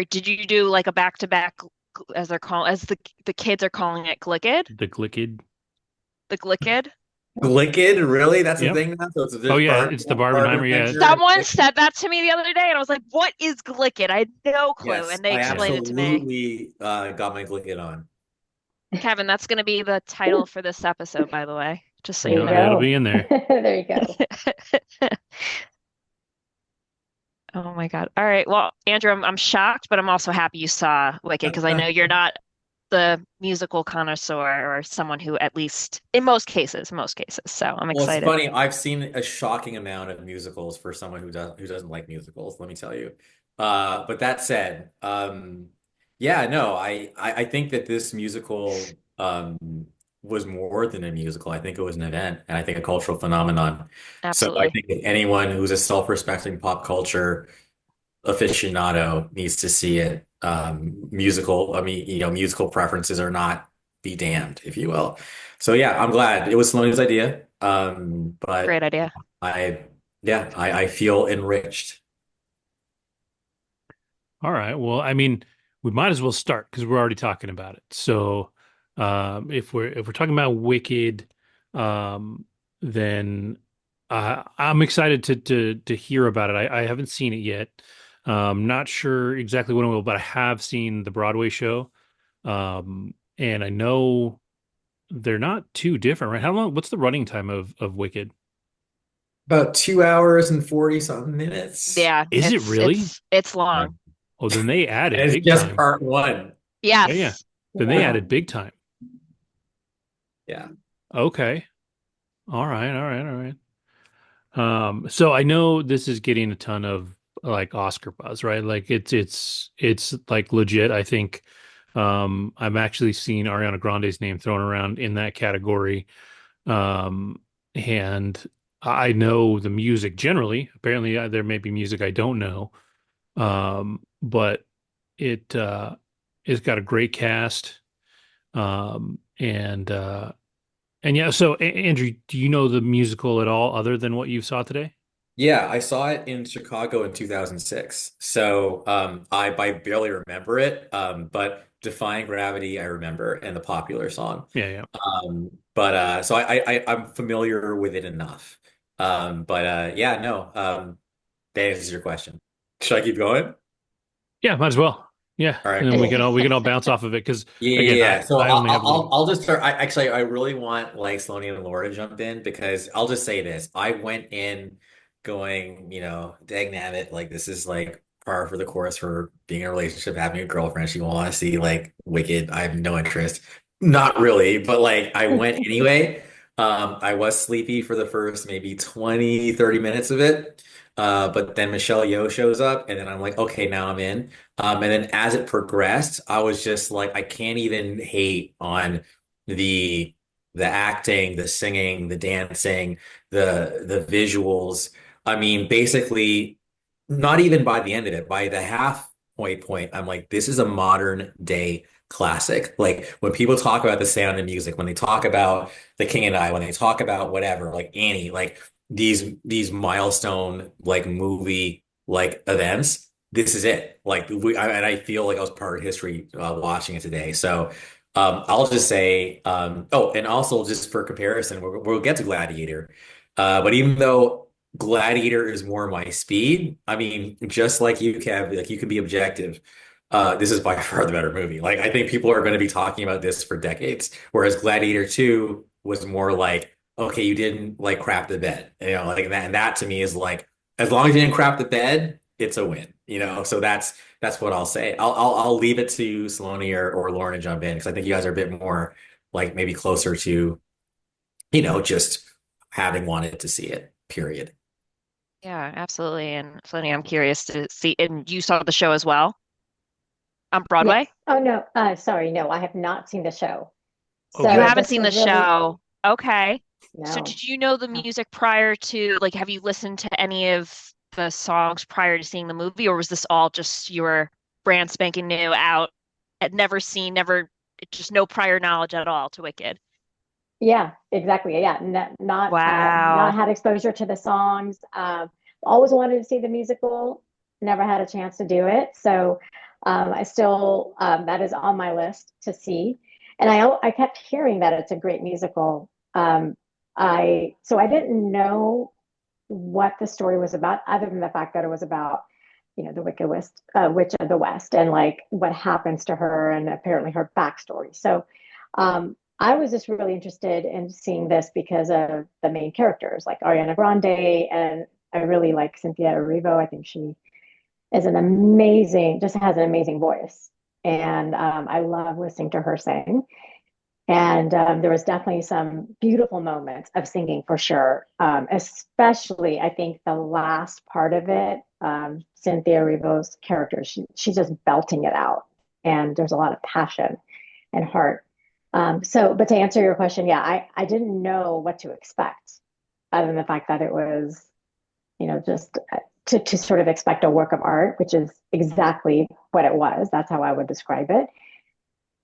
Did you do like a back-to-back, as they're calling, as the kids are calling it, Glicked? The Glicked. The Glicked? Glicked, really? That's the Yep. thing now? So Oh there's yeah, it's the Barbenheimer. Yeah. Adventure and Someone Glicked? said that to me the other day, and I was like, "What is Glicked?" I had no clue, Yes, and they I Yeah. explained it to me. absolutely got my Glicked on. Kevin, that's going to be the title for this episode, by the way, just so You you know, There you know. it'll be go. in there. There you go. Oh my God. All right. Well, Andrew, I'm shocked, but I'm also happy you saw Wicked because I know you're not the musical connoisseur or someone who, at least in most cases. So I'm Well, it's excited. funny. I've seen a shocking amount of musicals for someone who doesn't like musicals, let me tell you. But that said, yeah, no, I think that this musical was more than a musical. I think it was an event and I think a cultural phenomenon. So I Absolutely. think that anyone who's a self-respecting pop culture aficionado needs to see it. I mean, musical preferences are not be damned, if you will. So yeah, I'm glad it was Salony's idea. Great But idea. I, yeah, I feel enriched. All right. Well, I mean, we might as well start because we're already talking about it. So, if we're talking about Wicked, um, then I'm excited to hear about it. I haven't seen it yet. Not sure exactly what it will, but I have seen the Broadway show. And I know they're not too different, right? How long? What's the running time of Wicked? About 2 hours and 40 something minutes. Yeah, Is it it's really? it's it's Yeah. long. Oh, then they added And it's big just time. part one. Yeah, yeah. Yes. Then they Yeah. added big time. Yeah. Okay. All right, all right, all right. So I know this is getting a ton of like Oscar buzz, right? Like it's like legit. I think I'm actually seeing Ariana Grande's name thrown around in that category. Um, and I know the music generally. Apparently, there may be music I don't know. But it's got a great cast. And yeah, so Andrew, do you know the musical at all other than what you saw today? Yeah, I saw it in Chicago in 2006. So I barely remember it. But Defying Gravity I remember and the popular song. Yeah, yeah. But so I'm familiar with it enough. But yeah, no. That answers your question. Should I keep going? Yeah, might as well. Yeah, All right, and then we can cool. all we can all bounce off of it because Yeah, yeah, again, yeah. So I only have a little. I'll just start. I really want like Saloni and Laura to jump in because I'll just say this. I went in going, dang nabbit, like this is like par for the course for being in a relationship, having a girlfriend. She will want to see like Wicked. I have no interest. Not really, but like I went anyway. I was sleepy for the first maybe 20, 30 minutes of it. But then Michelle Yeoh shows up, and then I'm like, okay, now I'm in. And then as it progressed, I was just like, I can't even hate on the the acting, the singing, the dancing, the visuals. I mean, basically, not even by the end of it, by the halfway point, I'm like, this is a modern day classic. Like when people talk about the sound of music, when they talk about The King and I, when they talk about whatever, like Annie, like these milestone like movie like events, this is it. Like and I feel like I was part of history watching it today. So I'll just say, oh, and also just for comparison, we'll get to Gladiator. But even though Gladiator is more my speed, I mean, just like you, Kev, like you can be objective. This is by far the better movie. Like I think people are going to be talking about this for decades, whereas Gladiator 2 was more like, okay, you didn't like crap the bed, like that, and that to me is like, as long as you didn't crap the bed, it's a win, So that's what I'll say. I'll leave it to Saloni or Lauren to jump in because I think you guys are a bit more like maybe closer to, just having wanted to see it, period. Yeah, absolutely. And Flinny, I'm curious to see. And you saw the show as well on Yes. Broadway? Oh no. Sorry. No, I have not seen the show. You So Okay. haven't this seen the was really show. Okay. So no. did you know the No. music prior to, like, have you listened to any of the songs prior to seeing the movie, or was this all just your brand spanking new out, had never seen, never, just no prior knowledge at all to Wicked? Yeah, exactly. Yeah, not Wow. had exposure to the songs. Always wanted to see the musical. Never had a chance to do it. So I still that is on my list to see, and I kept hearing that it's a great musical. I didn't know what the story was about, other than the fact that it was about, the Wicked Witch, Witch of the West, and like what happens to her, and apparently her backstory. So, I was just really interested in seeing this because of the main characters, like Ariana Grande, and I really like Cynthia Erivo. I think she is just has an amazing voice, and I love listening to her sing. And there was definitely some beautiful moments of singing for sure. Especially, I think the last part of it, Cynthia Erivo's character, she's just belting it out, and there's a lot of passion and heart. But to answer your question, yeah, I didn't know what to expect, other than the fact that it was, just to sort of expect a work of art, which is exactly what it was. That's how I would describe it.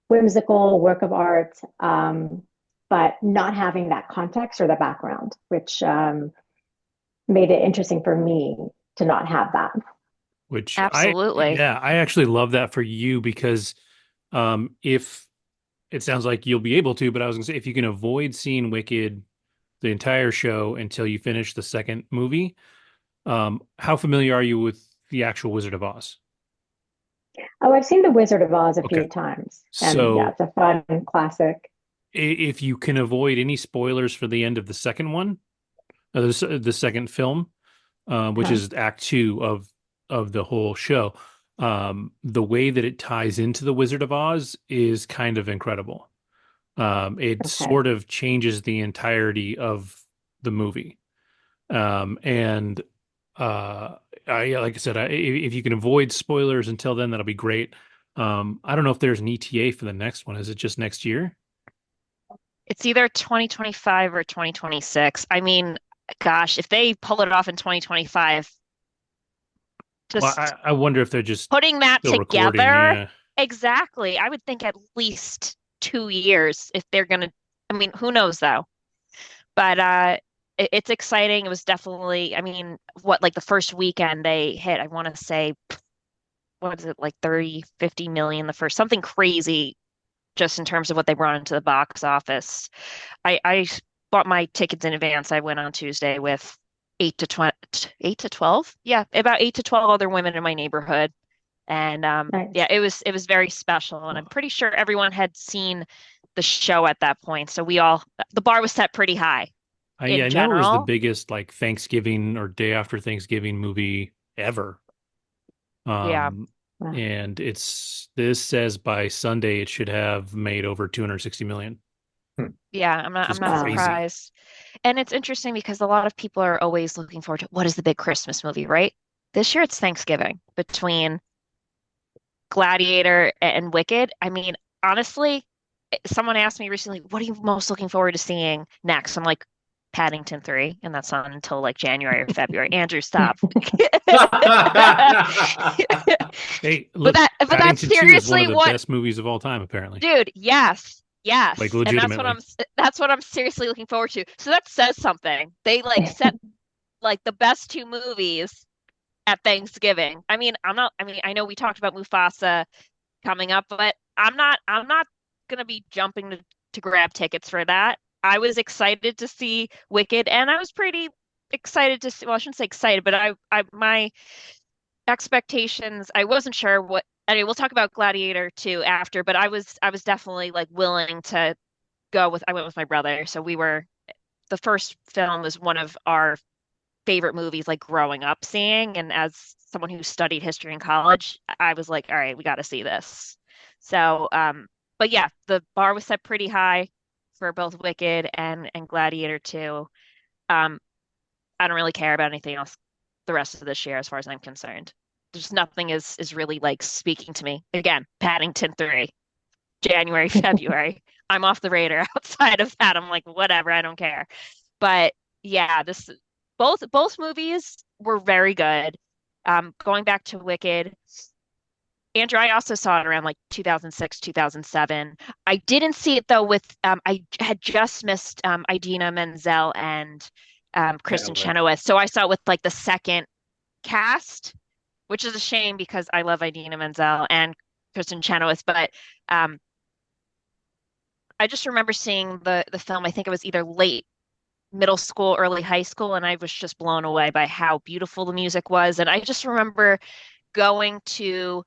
Whimsical work of art, but not having that context or the background, which made it interesting for me to not have that. Which Absolutely. I actually love that for you because if it sounds like you'll be able to, but I was gonna say if you can avoid seeing Wicked the entire show until you finish the second movie, how familiar are you with the actual Wizard of Oz? Oh, I've seen The Wizard of Oz a Okay. few times, and yeah, So it's a fun classic. if you can avoid any spoilers for the end of the second one, the second film, which Huh. is Act Two of the whole show, the way that it ties into the Wizard of Oz is kind of incredible. It Okay. sort of changes the entirety of the movie. And like I said, if you can avoid spoilers until then, that'll be great. I don't know if there's an ETA for the next one. Is it just next year? It's either 2025 or 2026. I mean, gosh, if they pull it off in 2025, Well, just I wonder if they're just putting that still recording. together, Yeah. exactly. I would think at least 2 years if they're gonna, I mean, who knows though? But it's exciting. It was definitely, I mean, what like the first weekend they hit, I want to say, what is it, like 30, 50 million the first, something crazy just in terms of what they brought into the box office. I bought my tickets in advance. I went on Tuesday with 8 to 12. Yeah, about 8 to 12 other women in my neighborhood. And yeah, Nice. it was very special. And I'm pretty sure everyone had seen the show at that point. So we all the bar was set pretty high Yeah, in I know it was the general. biggest like Thanksgiving or day after Thanksgiving movie ever. Yeah. Um, Wow. and this says by Sunday it should have made over 260 million, Hmm. Yeah, which I'm is not Wow. crazy. surprised. And it's interesting because a lot of people are always looking forward to what is the big Christmas movie, right? This year it's Thanksgiving between Gladiator and Wicked. I mean, honestly, someone asked me recently, what are you most looking forward to seeing next? I'm like, Paddington 3, and that's not until like January or February. Andrew, stop. Hey, But look, that's Paddington 2 is one of seriously the what, best movies of all time, apparently. dude, yes. Like Yes. And legitimately. that's what I'm seriously looking forward to. So that says something. They like set like the best two movies at Thanksgiving. I mean, I know we talked about Mufasa coming up, but I'm not gonna be jumping to grab tickets for that. I was excited to see Wicked, and I was pretty excited to see, well, I shouldn't say excited, but I my expectations, I wasn't sure what, anyway, we'll talk about Gladiator 2 after, but I was definitely like willing to I went with my brother. So the first film was one of our favorite movies like growing up seeing. And as someone who studied history in college, I was like, all right, we got to see this. So, but yeah, the bar was set pretty high for both Wicked and Gladiator 2. Um, I don't really care about anything else the rest of this year as far as I'm concerned. There's nothing is really like speaking to me. Again, Paddington 3, January, February. I'm off the radar outside of that. I'm like, whatever, I don't care. But yeah, this both movies were very good. Going back to Wicked, Andrew, I also saw it around like 2006, 2007. I didn't see it though with I had just missed Idina Menzel and Yeah, Kristen but Chenoweth. So I saw it with like the second cast. which is a shame because I love Idina Menzel and Kristen Chenoweth, but um, I just remember seeing the film. I think it was either late middle school, early high school, and I was just blown away by how beautiful the music was. And I just remember going to,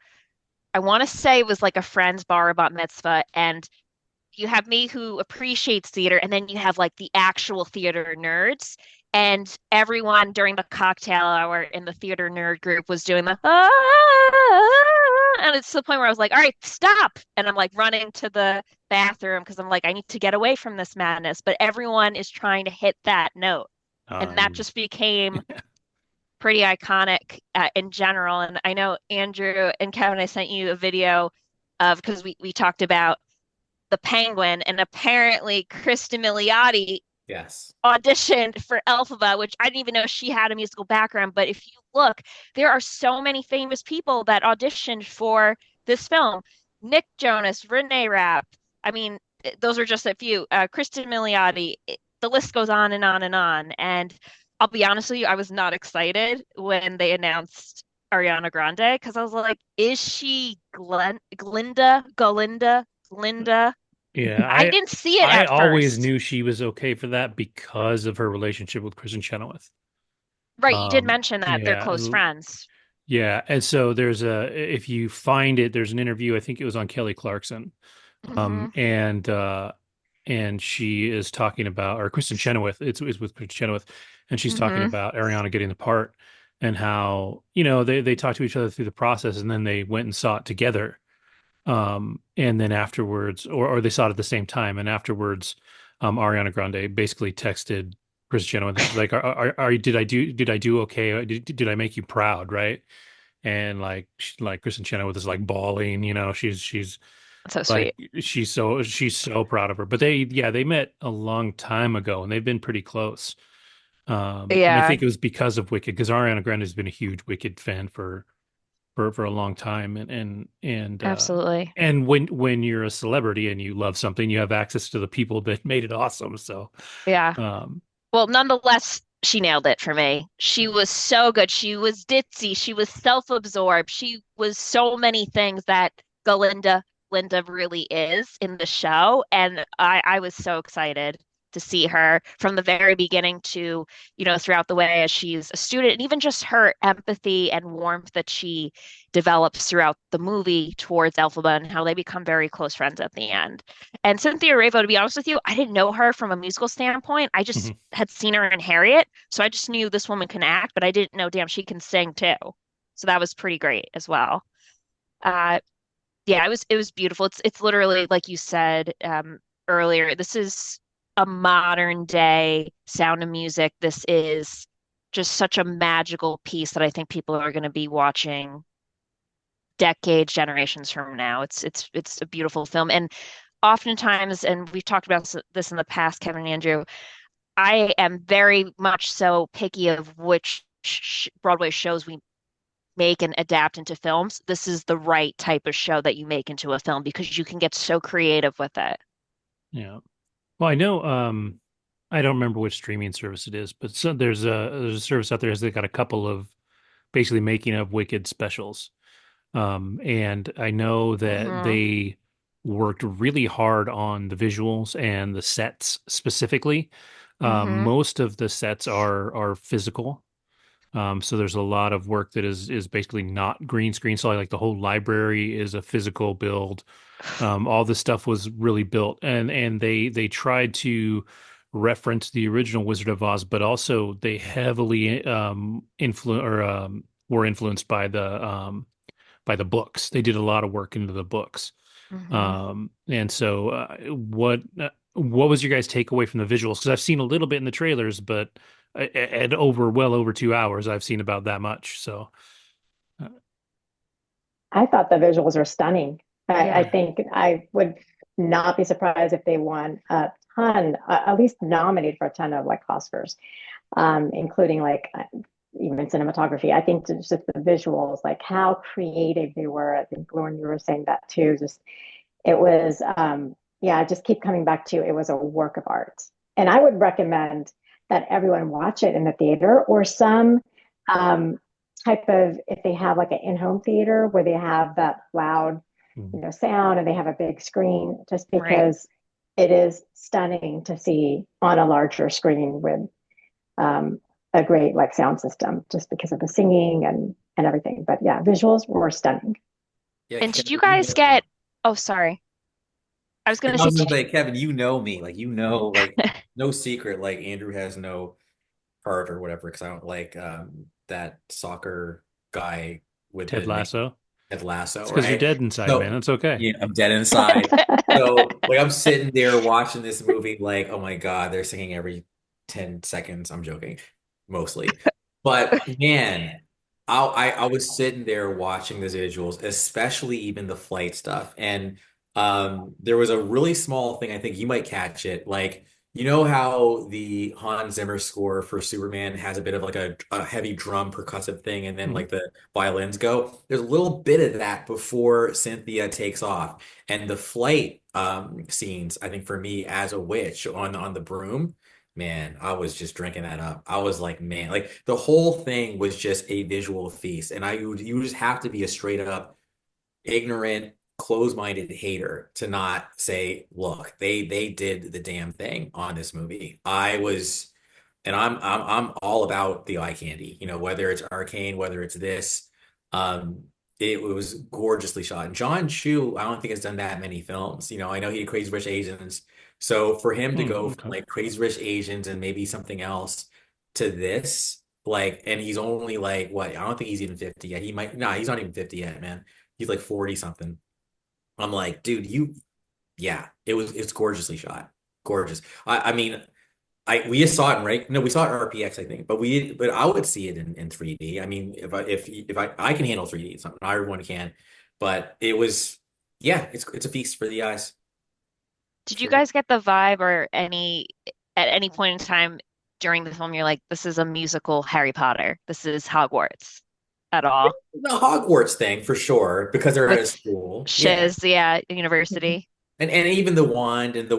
I want to say it was like a friend's bar bat mitzvah, and you have me who appreciates theater, and then you have like the actual theater nerds. And everyone during the cocktail hour in the theater nerd group was doing the and it's to the point where I was like, all right, stop. And I'm like running to the bathroom because I'm like, I need to get away from this madness. But everyone is trying to hit that note. And that Um, just became pretty iconic in general. And I know Andrew and Kevin, I sent you a video of because we talked about the Penguin, and apparently Kristen Milioti Yes. auditioned for Elphaba, which I didn't even know she had a musical background. But if you look, there are so many famous people that auditioned for this film. Nick Jonas, Renee Rapp. I mean, those are just a few. Kristen Milioti. The list goes on and on and on. And I'll be honest with you, I was not excited when they announced Ariana Grande because I was like, is she Glinda? yeah, I didn't see it I at always first. knew she was okay for that because of her relationship with Kristen Chenoweth. Right, you did mention that they're Yeah, close friends. yeah, and so there's a if you find it, there's an interview. I think it was on Kelly Clarkson, Hmm. and she is talking about, or Kristen Chenoweth. It's with Kristen Chenoweth, and she's talking Hmm. about Ariana getting the part and how they talked to each other through the process, and then they went and saw it together. And then afterwards, or they saw it at the same time, and afterwards, Ariana Grande basically texted Chris Chenoweth, and she's like, did I do okay? Did I make you proud, right?" And like Kristen Chenoweth is like bawling, she's That's so like sweet. she's so proud of her. But they met a long time ago, and they've been pretty close. And I Yeah, think it was because of Wicked, because Ariana Grande has been a huge Wicked fan for a long time, absolutely. and when you're a celebrity and you love something, you have access to the people that made it awesome. So Yeah. um Well, nonetheless, she nailed it for me. She was so good. She was ditzy. She was self-absorbed. She was so many things that Galinda Linda really is in the show. And I was so excited to see her from the very beginning to, throughout the way as she's a student, and even just her empathy and warmth that she develops throughout the movie towards Elphaba and how they become very close friends at the end. And Cynthia Erivo, to be honest with you, I didn't know her from a musical standpoint. I just mhm. had seen her in Harriet, so I just knew this woman can act, but I didn't know, damn, she can sing too. So that was pretty great as well. Uh, yeah, it was beautiful. It's literally like you said earlier. This is a modern day Sound of Music. This is just such a magical piece that I think people are going to be watching decades, generations from now. It's a beautiful film, and oftentimes, and we've talked about this in the past, Kevin and Andrew, I am very much so picky of which Broadway shows we make and adapt into films. This is the right type of show that you make into a film because you can get so creative with it. Yeah. Well, I know, I don't remember which streaming service it is, but there's a service out there that's got a couple of basically making of Wicked specials. And I know that Hmm. they worked really hard on the visuals and the sets specifically. Hmm. Most of the sets are physical. So there's a lot of work that is basically not green screen. So like the whole library is a physical build. All this stuff was really built, and they tried to reference the original Wizard of Oz, but also they heavily were influenced by the books. They did a lot of work into the books. Hmm. And so what was your guys' takeaway from the visuals? Because I've seen a little bit in the trailers, but at well over 2 hours, I've seen about that much. So uh, I thought the visuals are stunning. I Yeah. think I would not be surprised if they won a ton, at least nominated for a ton of like Oscars, including like even cinematography. I think just the visuals, like how creative they were. I think Lauren, you were saying that too. Just it was, yeah, I just keep coming back to it was a work of art, and I would recommend that everyone watch it in the theater or some. Um, type of, if they have like an in-home theater where they have that loud, Mhm. sound, and they have a big screen, just Right. because it is stunning to see on a larger screen with um, a great like sound system, just because of the singing and everything. But yeah, visuals were stunning. Yeah, And did Kevin, you guys get, oh, sorry. I was going to I say, was gonna say, Kevin, you know me, like like no secret, like Andrew has no heart or whatever, because I don't like that soccer guy with Ted the name Lasso. Ted Lasso, It's because you're right? dead inside, man. So It's okay. yeah, I'm dead inside. So like I'm sitting there watching this movie, like, oh my God, they're singing every 10 seconds. I'm joking, mostly. But man, I was sitting there watching the visuals, especially even the flight stuff. And there was a really small thing, I think you might catch it. Like, you know how the Hans Zimmer score for Superman has a bit of like a heavy drum percussive thing, and then Mhm. like the violins go. There's a little bit of that before Cynthia takes off. And the flight scenes, I think for me as a witch on the broom, man, I was just drinking that up. I was like, man, like the whole thing was just a visual feast. And you just have to be a straight up ignorant, closed-minded hater to not say, look, they did the damn thing on this movie. And I'm all about the eye candy, whether it's Arcane, whether it's this. Um, it was gorgeously shot. And John Chu, I don't think has done that many films. I know he did Crazy Rich Asians. So for him to go from Okay. like Crazy Rich Asians and maybe something else to this, like, and he's only like what? I don't think he's even 50 yet. He might, nah, he's not even 50 yet, man. He's like 40 something. I'm like, dude, yeah, it's gorgeously shot. Gorgeous. I mean, we just saw it in no, we saw it in RPX, I think, but I would see it in 3D. I mean, if I can handle 3D, it's not everyone can, but it was, yeah, it's a feast for the eyes. did you Sure. guys get the vibe or at any point in time during the film, you're like, this is a musical Harry Potter. This is Hogwarts at all The Hogwarts thing for sure, because they're at a with school. Yeah. Shiz, yeah, Mhm. university. And even the wand and the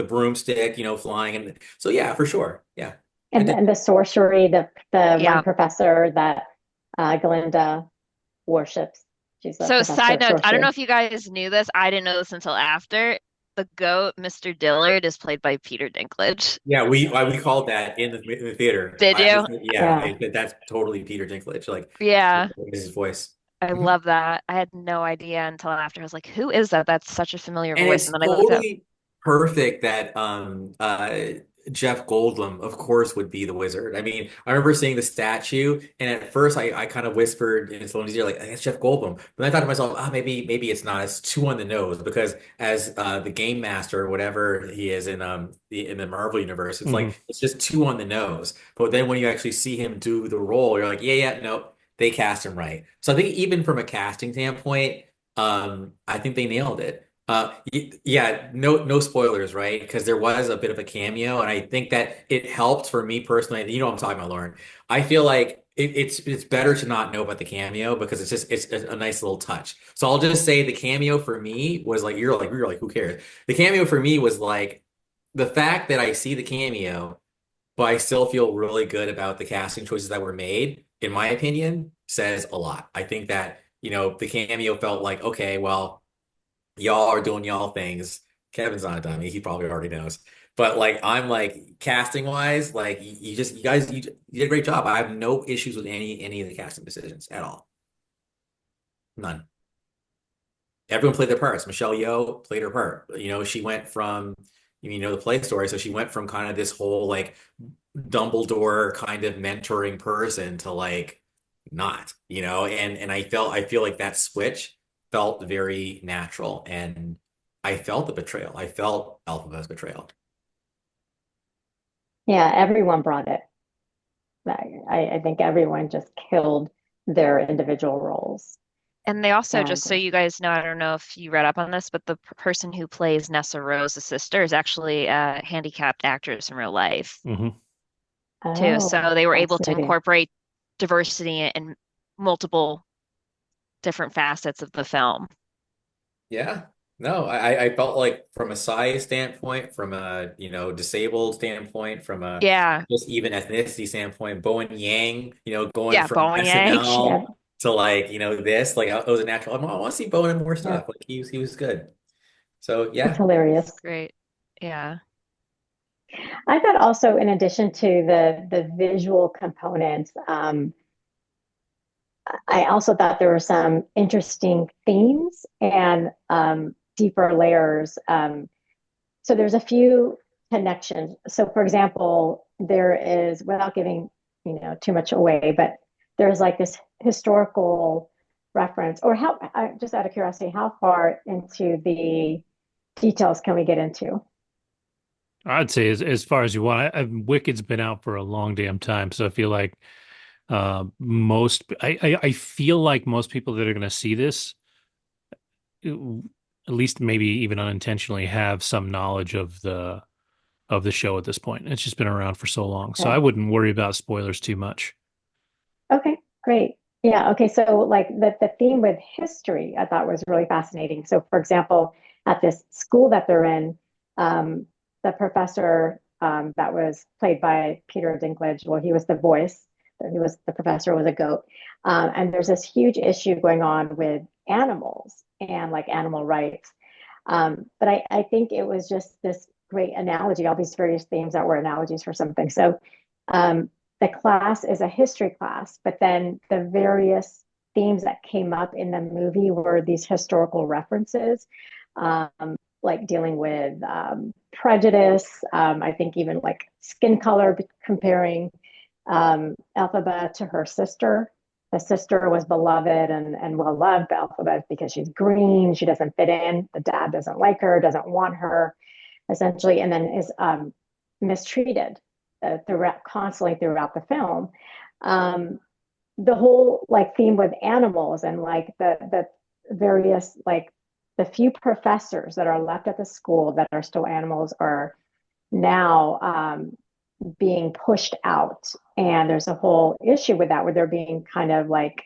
broomstick, flying, and so yeah, for sure. Yeah. I And did. the sorcery, the one Yeah. professor that Glinda worships. She's a So professor side of note, I don't know sorcery. if you guys knew this. I didn't know this until after. The goat, Mr. Dillard, is played by Peter Dinklage. Yeah, we called that in the theater. Did you? Yeah, Yeah. that's totally Peter Dinklage. Like, Yeah. his voice. I Mhm. love that. I had no idea until after. I was like, who is that? That's such a familiar And voice. And it's then I looked up. totally perfect that Jeff Goldblum, of course, would be the wizard. I mean, I remember seeing the statue, and at first I kind of whispered in Salony's ear, like, that's Jeff Goldblum. But then I thought to myself, maybe it's not. It's too on the nose because as the game master or whatever he is in the Marvel universe, it's Hmm. like it's just too on the nose. But then when you actually see him do the role, you're like, yeah, no, they cast him right. So I think even from a casting standpoint, I think they nailed it. Yeah, no spoilers, right? Because there was a bit of a cameo, and I think that it helped for me personally. You know what I'm talking about, Lauren. I feel like it's better to not know about the cameo because it's a nice little touch. So I'll just say the cameo for me was like you're like who cares? The cameo for me was like the fact that I see the cameo, but I still feel really good about the casting choices that were made. In my opinion, says a lot. I think that the cameo felt like okay, well y'all are doing y'all things. Kevin's not a dummy. He probably already knows. But like I'm like casting wise, like you guys you did a great job. I have no issues with any of the casting decisions at all. None. Everyone played their parts. Michelle Yeoh played her part. She went from the play story, so she went from kind of this whole like Dumbledore kind of mentoring person to like not, and I feel like that switch felt very natural and I felt the betrayal. I felt Alphaba's betrayal. Yeah, everyone brought it. I think everyone just killed their individual roles. And they also, And just so you guys know, I don't know if you read up on this, but the person who plays Nessa Rose's sister is actually a handicapped actress in real life Hmm. too. So oh, they were able to fascinating. incorporate diversity in multiple different facets of the film. Yeah. No, I felt like from a size standpoint, from a, disabled standpoint, from a Yeah. just even ethnicity standpoint, Bowen Yang, going Yeah, from Bowen Yang. Yeah, SNL to like, this, like it was a natural. I want to see Bowen in more yeah, stuff. Like he was good. So it's yeah. He's hilarious. great. Yeah. I thought also, in addition to the visual components, I also thought there were some interesting themes and deeper layers. So there's a few connections. So, for example, there is, without giving too much away, but there's like this historical reference, or how, just out of curiosity, how far into the details can we get into? I'd say as far as you want. Wicked's been out for a long damn time, so I feel like I feel like most people that are going to see this, at least maybe even unintentionally, have some knowledge of the show at this point. It's just been around for so long, so I Okay. wouldn't worry about spoilers too much. Okay, great. Yeah, okay. So like the theme with history I thought was really fascinating. So for example, at this school that they're in, um, the professor that was played by Peter Dinklage, well, he was the voice, he was the professor was a goat. And there's this huge issue going on with animals and like animal rights. But I think it was just this great analogy, all these various themes that were analogies for something. So the class is a history class, but then the various themes that came up in the movie were these historical references, like dealing with prejudice. I think even like skin color, comparing Elphaba to her sister. The sister was beloved and well loved, but Elphaba because she's green, she doesn't fit in. The dad doesn't like her, doesn't want her, essentially, and then is mistreated constantly throughout the film. Um, the whole like theme with animals and like the various like the few professors that are left at the school that are still animals are now being pushed out, and there's a whole issue with that where they're being kind of like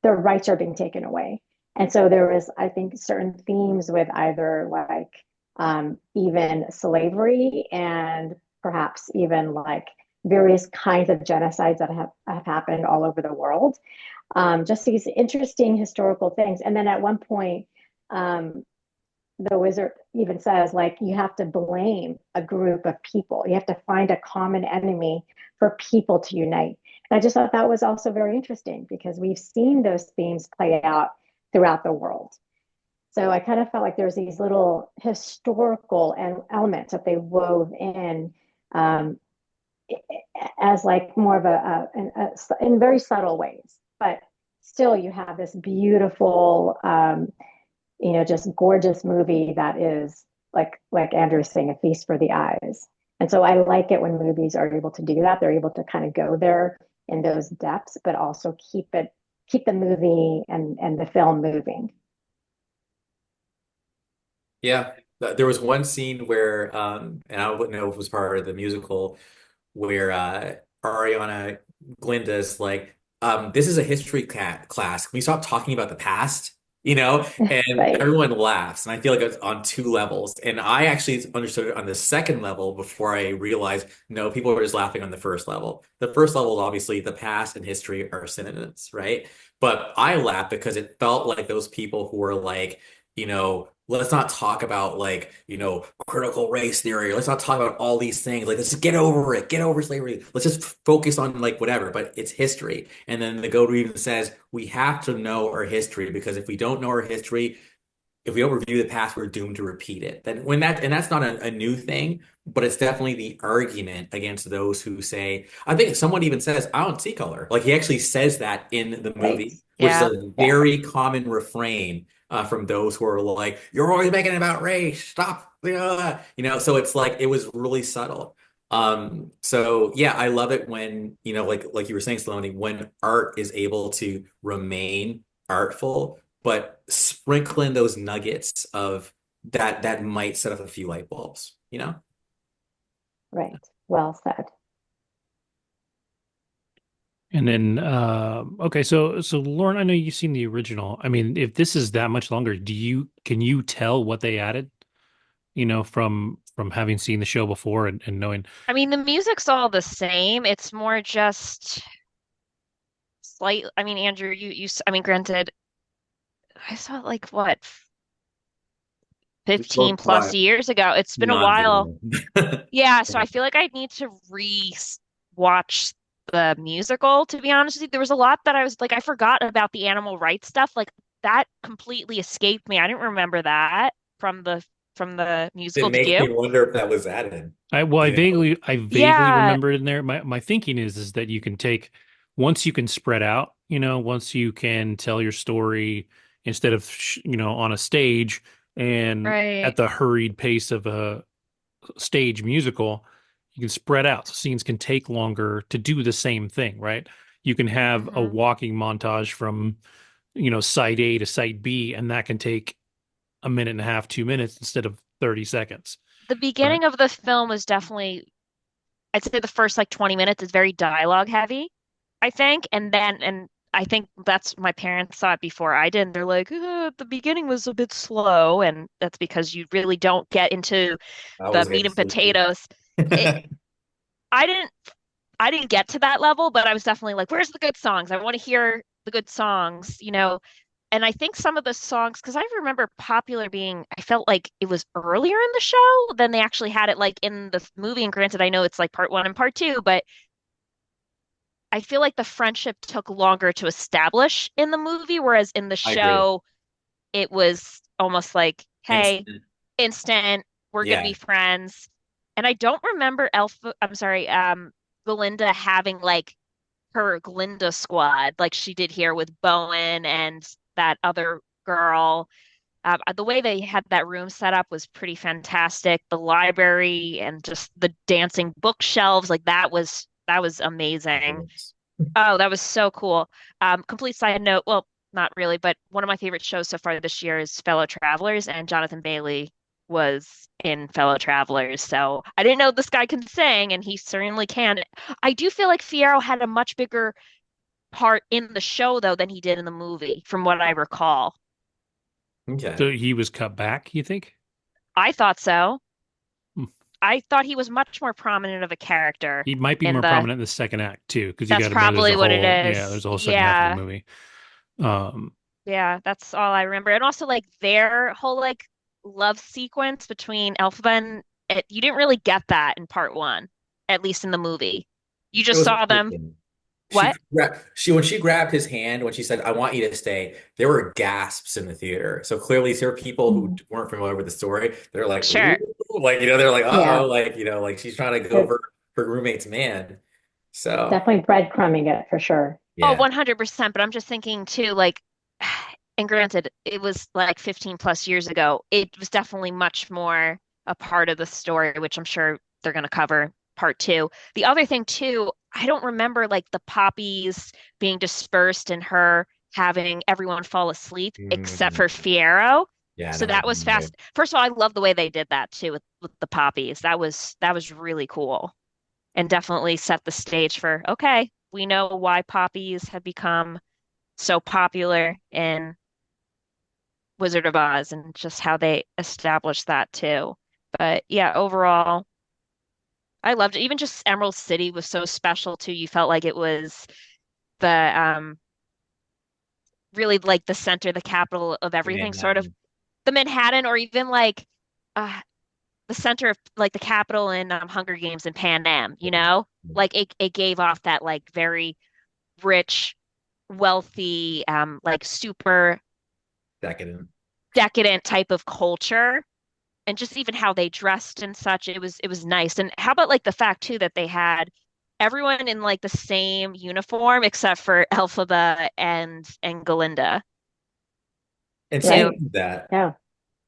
their rights are being taken away. And so there was, I think, certain themes with either like even slavery and perhaps even like various kinds of genocides that have happened all over the world. Just these interesting historical things. And then at one point, um, the wizard even says, like, you have to blame a group of people. You have to find a common enemy for people to unite. And I just thought that was also very interesting because we've seen those themes play out throughout the world. So I kind of felt like there's these little historical elements that they wove um, as like more of in very subtle ways, but still you have this beautiful, just gorgeous movie that is like Andrew was saying, a feast for the eyes. And so I like it when movies are able to do that. They're able to kind of go there in those depths, but also keep the movie and the film moving. Yeah. There was one scene where, and I wouldn't know if it was part of the musical, where Ariana Glinda's like, this is a history class. Can we stop talking about the past? And Right. everyone laughs. And I feel like it's on two levels. And I actually understood it on the second level before I realized, no, people were just laughing on the first level. The first level is obviously the past and history are synonyms, right? But I laughed because it felt like those people who were like, let's not talk about like, critical race theory. Let's not talk about all these things. Like, let's just get over it, get over slavery. Let's just focus on like whatever, but it's history. And then the Goat even says we have to know our history because if we don't know our history, if we don't review the past, we're doomed to repeat it. Then and that's not a new thing, but it's definitely the argument against those who say, I think someone even says, I don't see color. Like he actually says that in the Right. movie, which is Yeah. a Yeah. very common refrain from those who are like, you're always making it about race. Stop. So it's like it was really subtle. So yeah, I love it when, like you were saying, Saloni, when art is able to remain artful but sprinkle in those nuggets of that might set off a few light bulbs. Right. Well said. And then, okay, so Lauren, I know you've seen the original. I mean, if this is that much longer, can you tell what they added? From having seen the show before and knowing. I mean, the music's all the same. It's more just slight. I mean, Andrew, I mean, granted, I saw it like what, We 15 both plus saw it years ago. It's been a not while. ago. Yeah, so I feel like I need to re-watch the musical, to be honest with you. There was a lot that I was like, I forgot about the animal rights stuff. Like that completely escaped me. I didn't remember that from the It musical. Did makes you? me wonder if that was added. I You know? vaguely Yeah, remember it in there. My thinking is that you can take once you can spread out, once you can tell your story instead of on a stage and right. at the hurried pace of a stage musical, you can spread out. So scenes can take longer to do the same thing, right? You can have a Hmm. walking montage from, site A to site B, and that can take a minute and a half, 2 minutes instead of 30 seconds. The Right. beginning of the film was definitely, I'd say the first like 20 minutes is very dialogue heavy, I think. And I think that's my parents saw it before I did. And they're like, the beginning was a bit slow. And that's because you really don't get into I the was meat getting and sleepy. potatoes. It, I didn't I didn't get to that level, but I was definitely like, where's the good songs? I want to hear the good songs, you know. And I think some of the songs, because I remember Popular being, I felt like it was earlier in the show than they actually had it like in the movie. And granted, I know it's like part one and part two, but I feel like the friendship took longer to establish in the movie, whereas in the I agree. show, it was almost like, hey, Instant. instant, we're gonna be Yeah. friends. And I don't remember I'm sorry, Belinda having like her Glinda squad, like she did here with Bowen and that other girl. The way they had that room set up was pretty fantastic. The library and just the dancing bookshelves, like that was amazing. Oh, that was so cool. Complete side note, well, not really, but one of my favorite shows so far this year is Fellow Travelers, and Jonathan Bailey was in Fellow Travelers. So I didn't know this guy can sing, and he certainly can. I do feel like Fierro had a much bigger part in the show though than he did in the movie, from what I recall. Okay. So he was cut back, you think? I thought so. Hmm. I thought he was much more prominent of a character He might be in more the. prominent in the second act too, because you That's got to remember probably what it there's is. a whole second half of the Yeah. movie. Um, Yeah, that's all I remember. And also like their whole like love sequence between Elphaba and you didn't really get that in part one, at least in the movie. You It just was saw them. interesting. What? When she grabbed his hand when she said, "I want you to stay," there were gasps in the theater. So clearly there were people who Mhm. weren't familiar with the story. They're like, "Ooh," Sure. like they're like, Yeah, "Uh-oh," like like she's trying to go it's over her roommate's man. So definitely breadcrumbing it for sure. Oh, yeah. 100%. But I'm just thinking too, like, and granted, it was like 15 plus years ago. It was definitely much more a part of the story, which I'm sure they're going to cover part two. The other thing too, I don't remember like the poppies being dispersed and her having everyone fall asleep except Mm, for Fierro. yeah, So that might that be was weird. fast. First of all, I love the way they did that too with the poppies. That was really cool and definitely set the stage for, okay, we know why poppies have become so popular in Wizard of Oz and just how they established that too. But yeah, overall, I loved it. Even just Emerald City was so special too. You felt like it was the really like the center, the capital of everything, sort of Manhattan. the Manhattan, or even like uh the center of like the capital in Hunger Games and Pan Am, you know? Like it gave off that like very rich, wealthy, like super Decadent. decadent type of culture. And just even how they dressed and such, it was nice. And how about like the fact too that they had everyone in like the same uniform except for Elphaba and Galinda And too. speaking of that, Yeah.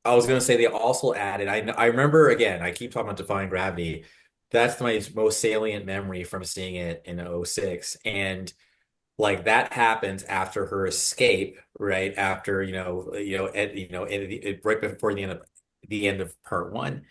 I was going to say they also added, I remember again, I keep talking about Defying Gravity. That's my most salient memory from seeing it in '06. And like that happens after her escape, right? After, right before the end of part one.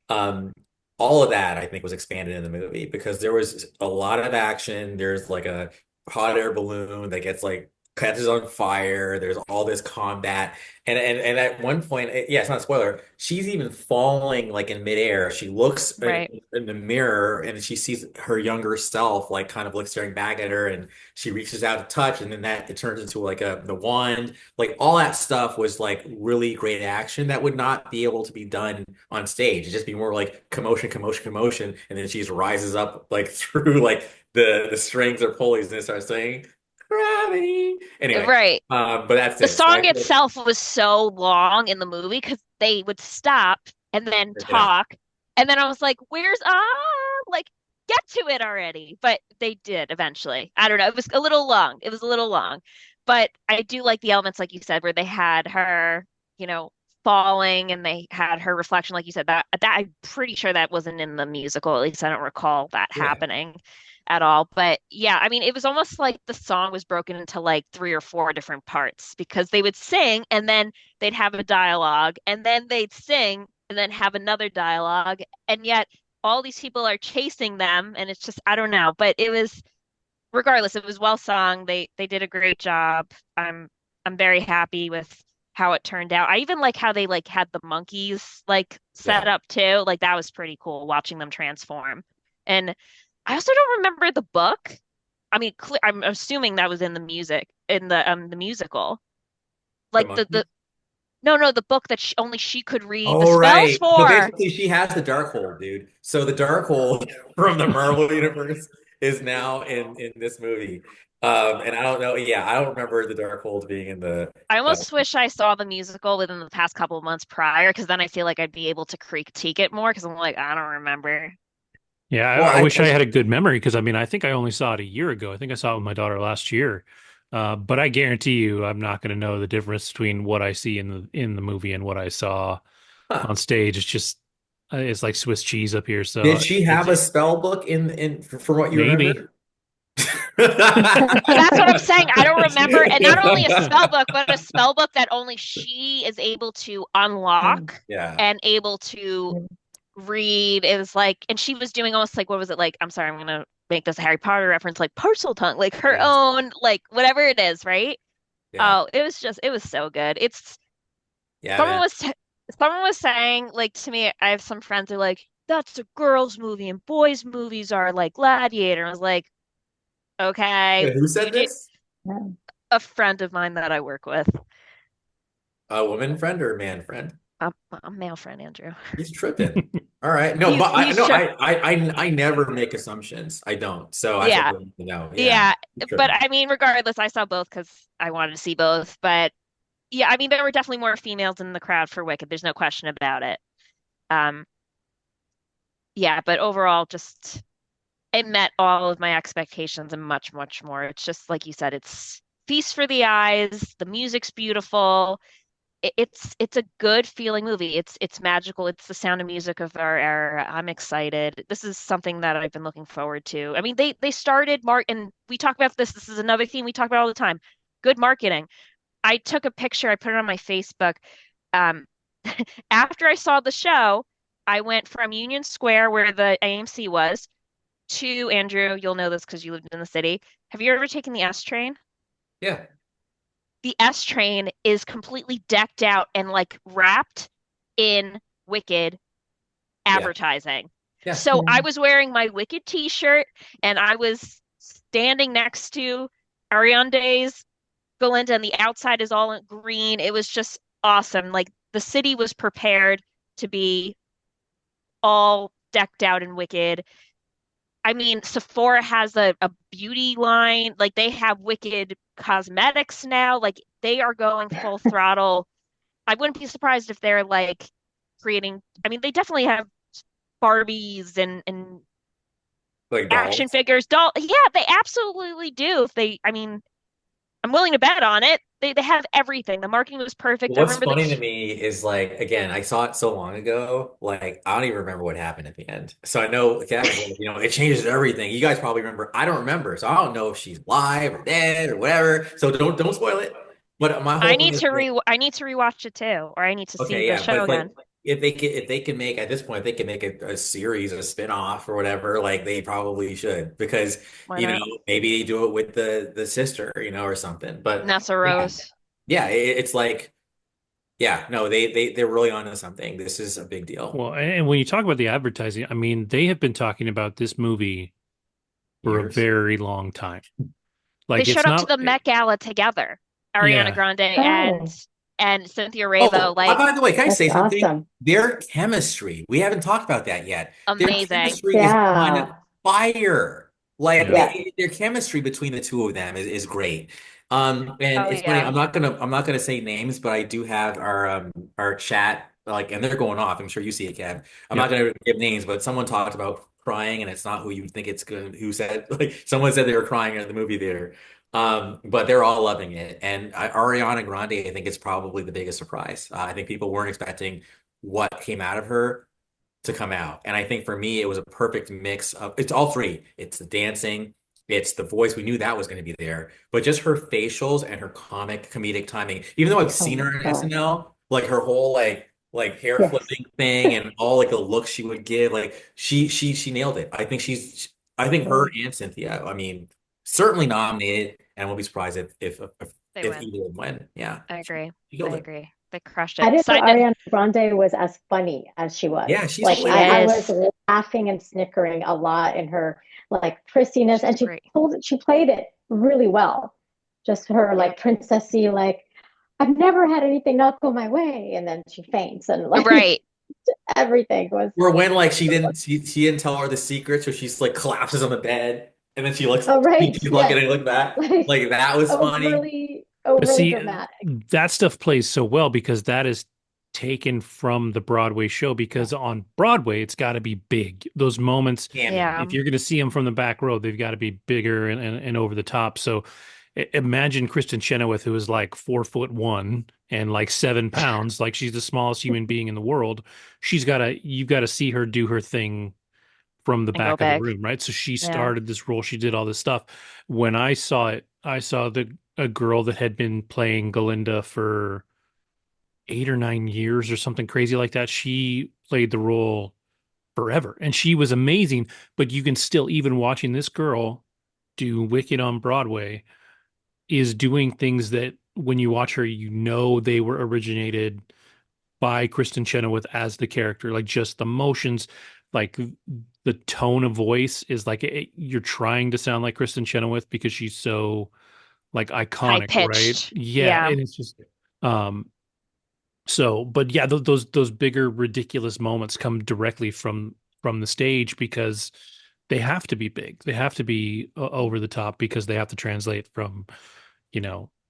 Um, all of that I think was expanded in the movie because there was a lot of action. There's like a hot air balloon that gets like catches on fire. There's all this combat, and at one point, yeah, it's not a spoiler. She's even falling like in midair. She looks Right. in the mirror and she sees her younger self, like kind of like staring back at her, and she reaches out to touch, and then that it turns into like the wand. Like all that stuff was like really great action that would not be able to be done on stage. It'd just be more like commotion, commotion, commotion, and then she just rises up like through like the strings or pulleys and it starts saying gravity. Anyway, Right. but that's The it. So I song feel like, itself was so long in the movie because they would stop and then check it out. talk. And then I was like, where's like get to it already. But they did eventually. I don't know. It was a little long. It was a little long. But I do like the elements, like you said, where they had her, you know, falling and they had her reflection, like you said, that I'm pretty sure that wasn't in the musical. At least I don't recall that Yeah. happening at all. But yeah, I mean, it was almost like the song was broken into like three or four different parts because they would sing and then they'd have a dialogue and then they'd sing and then have another dialogue. And yet all these people are chasing them and it's just, I don't know, but it was regardless, it was well sung. They did a great job. I'm very happy with how it turned out. I even like how they like had the monkeys like set Yeah. up too. Like that was pretty cool watching them transform. And I also don't remember the book. I mean, I'm assuming that was in the music in the musical. The Like the monkey. no, the book that only she could read the Oh, spells right. So for. basically, she has the dark hold, dude. So the dark hold from the Marvel universe is now in this movie. And I don't know. Yeah, I don't remember the dark hold being in the. I Uh, almost wish I saw the musical within the past couple of months prior, because then I feel like I'd be able to critique it more. Because I'm like, I don't remember. Yeah, well, I wish I had a good memory because I mean, I think I only saw it a year ago. I think I saw it with my daughter last year. But I guarantee you, I'm not going to know the difference between what I see in the movie and what I saw huh. on stage. It's just it's like Swiss cheese up here. Did So she have a spell book in from what you maybe. remember? That's what I'm saying. I don't remember. And not only a spell book, but a spell book that only she is able to unlock Yeah. and able to read. It was like, and she was doing almost like, what was it like? I'm sorry, I'm gonna make this a Harry Potter reference, like parcel tongue, like her Yes. own, like whatever it is, right? Yeah. Oh, it was just, it was so good. It's Yeah, someone man. was someone was saying like to me, I have some friends who are like, that's a girls' movie and boys' movies are like Gladiator. I was like, okay, Wait, who said you do this? a friend of mine that I work with, A woman friend or a man friend? a male friend, Andrew. He's tripping. All right. No, He's but I he's no, sure, I never make assumptions. I don't. So I yeah, think no, yeah, yeah. he's But tripping. I mean, regardless, I saw both because I wanted to see both. But yeah, I mean, there were definitely more females in the crowd for Wicked. There's no question about it. Um, yeah, but overall, just it met all of my expectations and much, much more. It's just like you said, it's feast for the eyes. The music's beautiful. It's a good feeling movie. It's magical. It's the sound of music of our era. I'm excited. This is something that I've been looking forward to. I mean, they started and we talk about this. This is another theme we talk about all the time. Good marketing. I took a picture, I put it on my Facebook. Um, after I saw the show, I went from Union Square, where the AMC was, to Andrew. You'll know this because you lived in the city. Have you ever taken the S train? Yeah. The S train is completely decked out and like wrapped in Wicked Yeah. advertising. Yeah. So I was wearing my Wicked t-shirt and I was standing next to Ariane's Belinda and the outside is all in green. It was just awesome. Like the city was prepared to be all decked out in Wicked. I mean, Sephora has a beauty line. Like they have Wicked cosmetics now. Like they are going full throttle. I wouldn't be surprised if they're like creating, I mean, they definitely have Barbies and Like action dolls. figures, yeah, they absolutely do. If they, I mean, I'm willing to bet on it. They have everything. The marketing was perfect. I What's remember the funny to me is like again, I saw it so long ago, like I don't even remember what happened at the end. So I know Kevin's like, it changes everything. You guys probably remember. I don't remember. So I don't know if she's live or dead or whatever. So don't spoil it. But my whole thing is like, I need to rewatch it too, or I need to see okay, the yeah, but show it's like again. if they can make at this point, if they can make a series, a spin-off or whatever, like they probably should because Why not? maybe they do it with the sister, or something. But Nessa yeah, Rose. yeah, it's like no, they're really onto something. This is a big deal. Well, and when you talk about the advertising, I mean, they have been talking about this movie for a Years. very long time. They Like showed it's up to not, the Met Gala together. Ariana yeah. Grande Oh, and Cynthia Revo, Oh, like by the way, can I that's say something? awesome. Their chemistry, we haven't talked about that yet. Their amazing. chemistry is on Yeah. fire. Like Yeah. Yes. their chemistry between the two of them is great. And Oh it's funny, yeah. I'm not gonna say names, but I do have our chat, like, and they're going off. I'm sure you see it, Kev. I'm not Yep. gonna give names, but someone talked about crying, and it's not who you would think it's good. Who said like someone said they were crying in the movie theater. But they're all loving it. And Ariana Grande, I think, is probably the biggest surprise. I think people weren't expecting what came out of her to come out. And I think for me, it was a perfect mix of it's all three. It's the dancing, it's the voice. We knew that was going to be there, but just her facials and her comedic timing. Even though I've Oh seen my her in God. SNL, like her whole like hair Yes. flipping thing and all like the looks she would give, like she nailed it. I think her Totally. and Cynthia, I mean, certainly nominated, and I won't be surprised They if win. either of them win. Yeah, I agree. she I killed it. agree. They crushed I it. didn't know Side note, Ariana Grande was as funny as she Yeah, was. she's Like she I hilarious. was is. laughing and snickering a lot in her like prissiness, She's and great. she played it really well. Just her Yep. like princessy, like I've never had anything not go my way, and then she faints, and like Right. everything was. Or when like she didn't tell her the secret, so she's like collapses on the bed and then Oh right, she's looking yes, and look back. like Like that was funny. But overly see, dramatic. that stuff plays so well because that is taken from the Broadway show because on Broadway, it's got to be big. Those moments, Candy. Yeah. if you're going to see them from the back row, they've got to be bigger and over the top. So imagine Kristen Chenoweth, who is like 4'1" and like 7 pounds, like she's the smallest human being in the world. You've got to see her do her thing from the And go back of the big. room, right? So she Yeah. started this role, she did all this stuff. When I saw it, I saw a girl that had been playing Galinda for 8 or 9 years or something crazy like that. She played the role forever and she was amazing. But you can still, even watching this girl do Wicked on Broadway, is doing things that when you watch her, they were originated by Kristen Chenoweth as the character, like just the motions, like the tone of voice is like you're trying to sound like Kristen Chenoweth because she's so like High iconic, right? pitched. Yeah, Yeah. and it's just um but yeah, those bigger ridiculous moments come directly from the stage because they have to be big. They have to be over the top because they have to translate from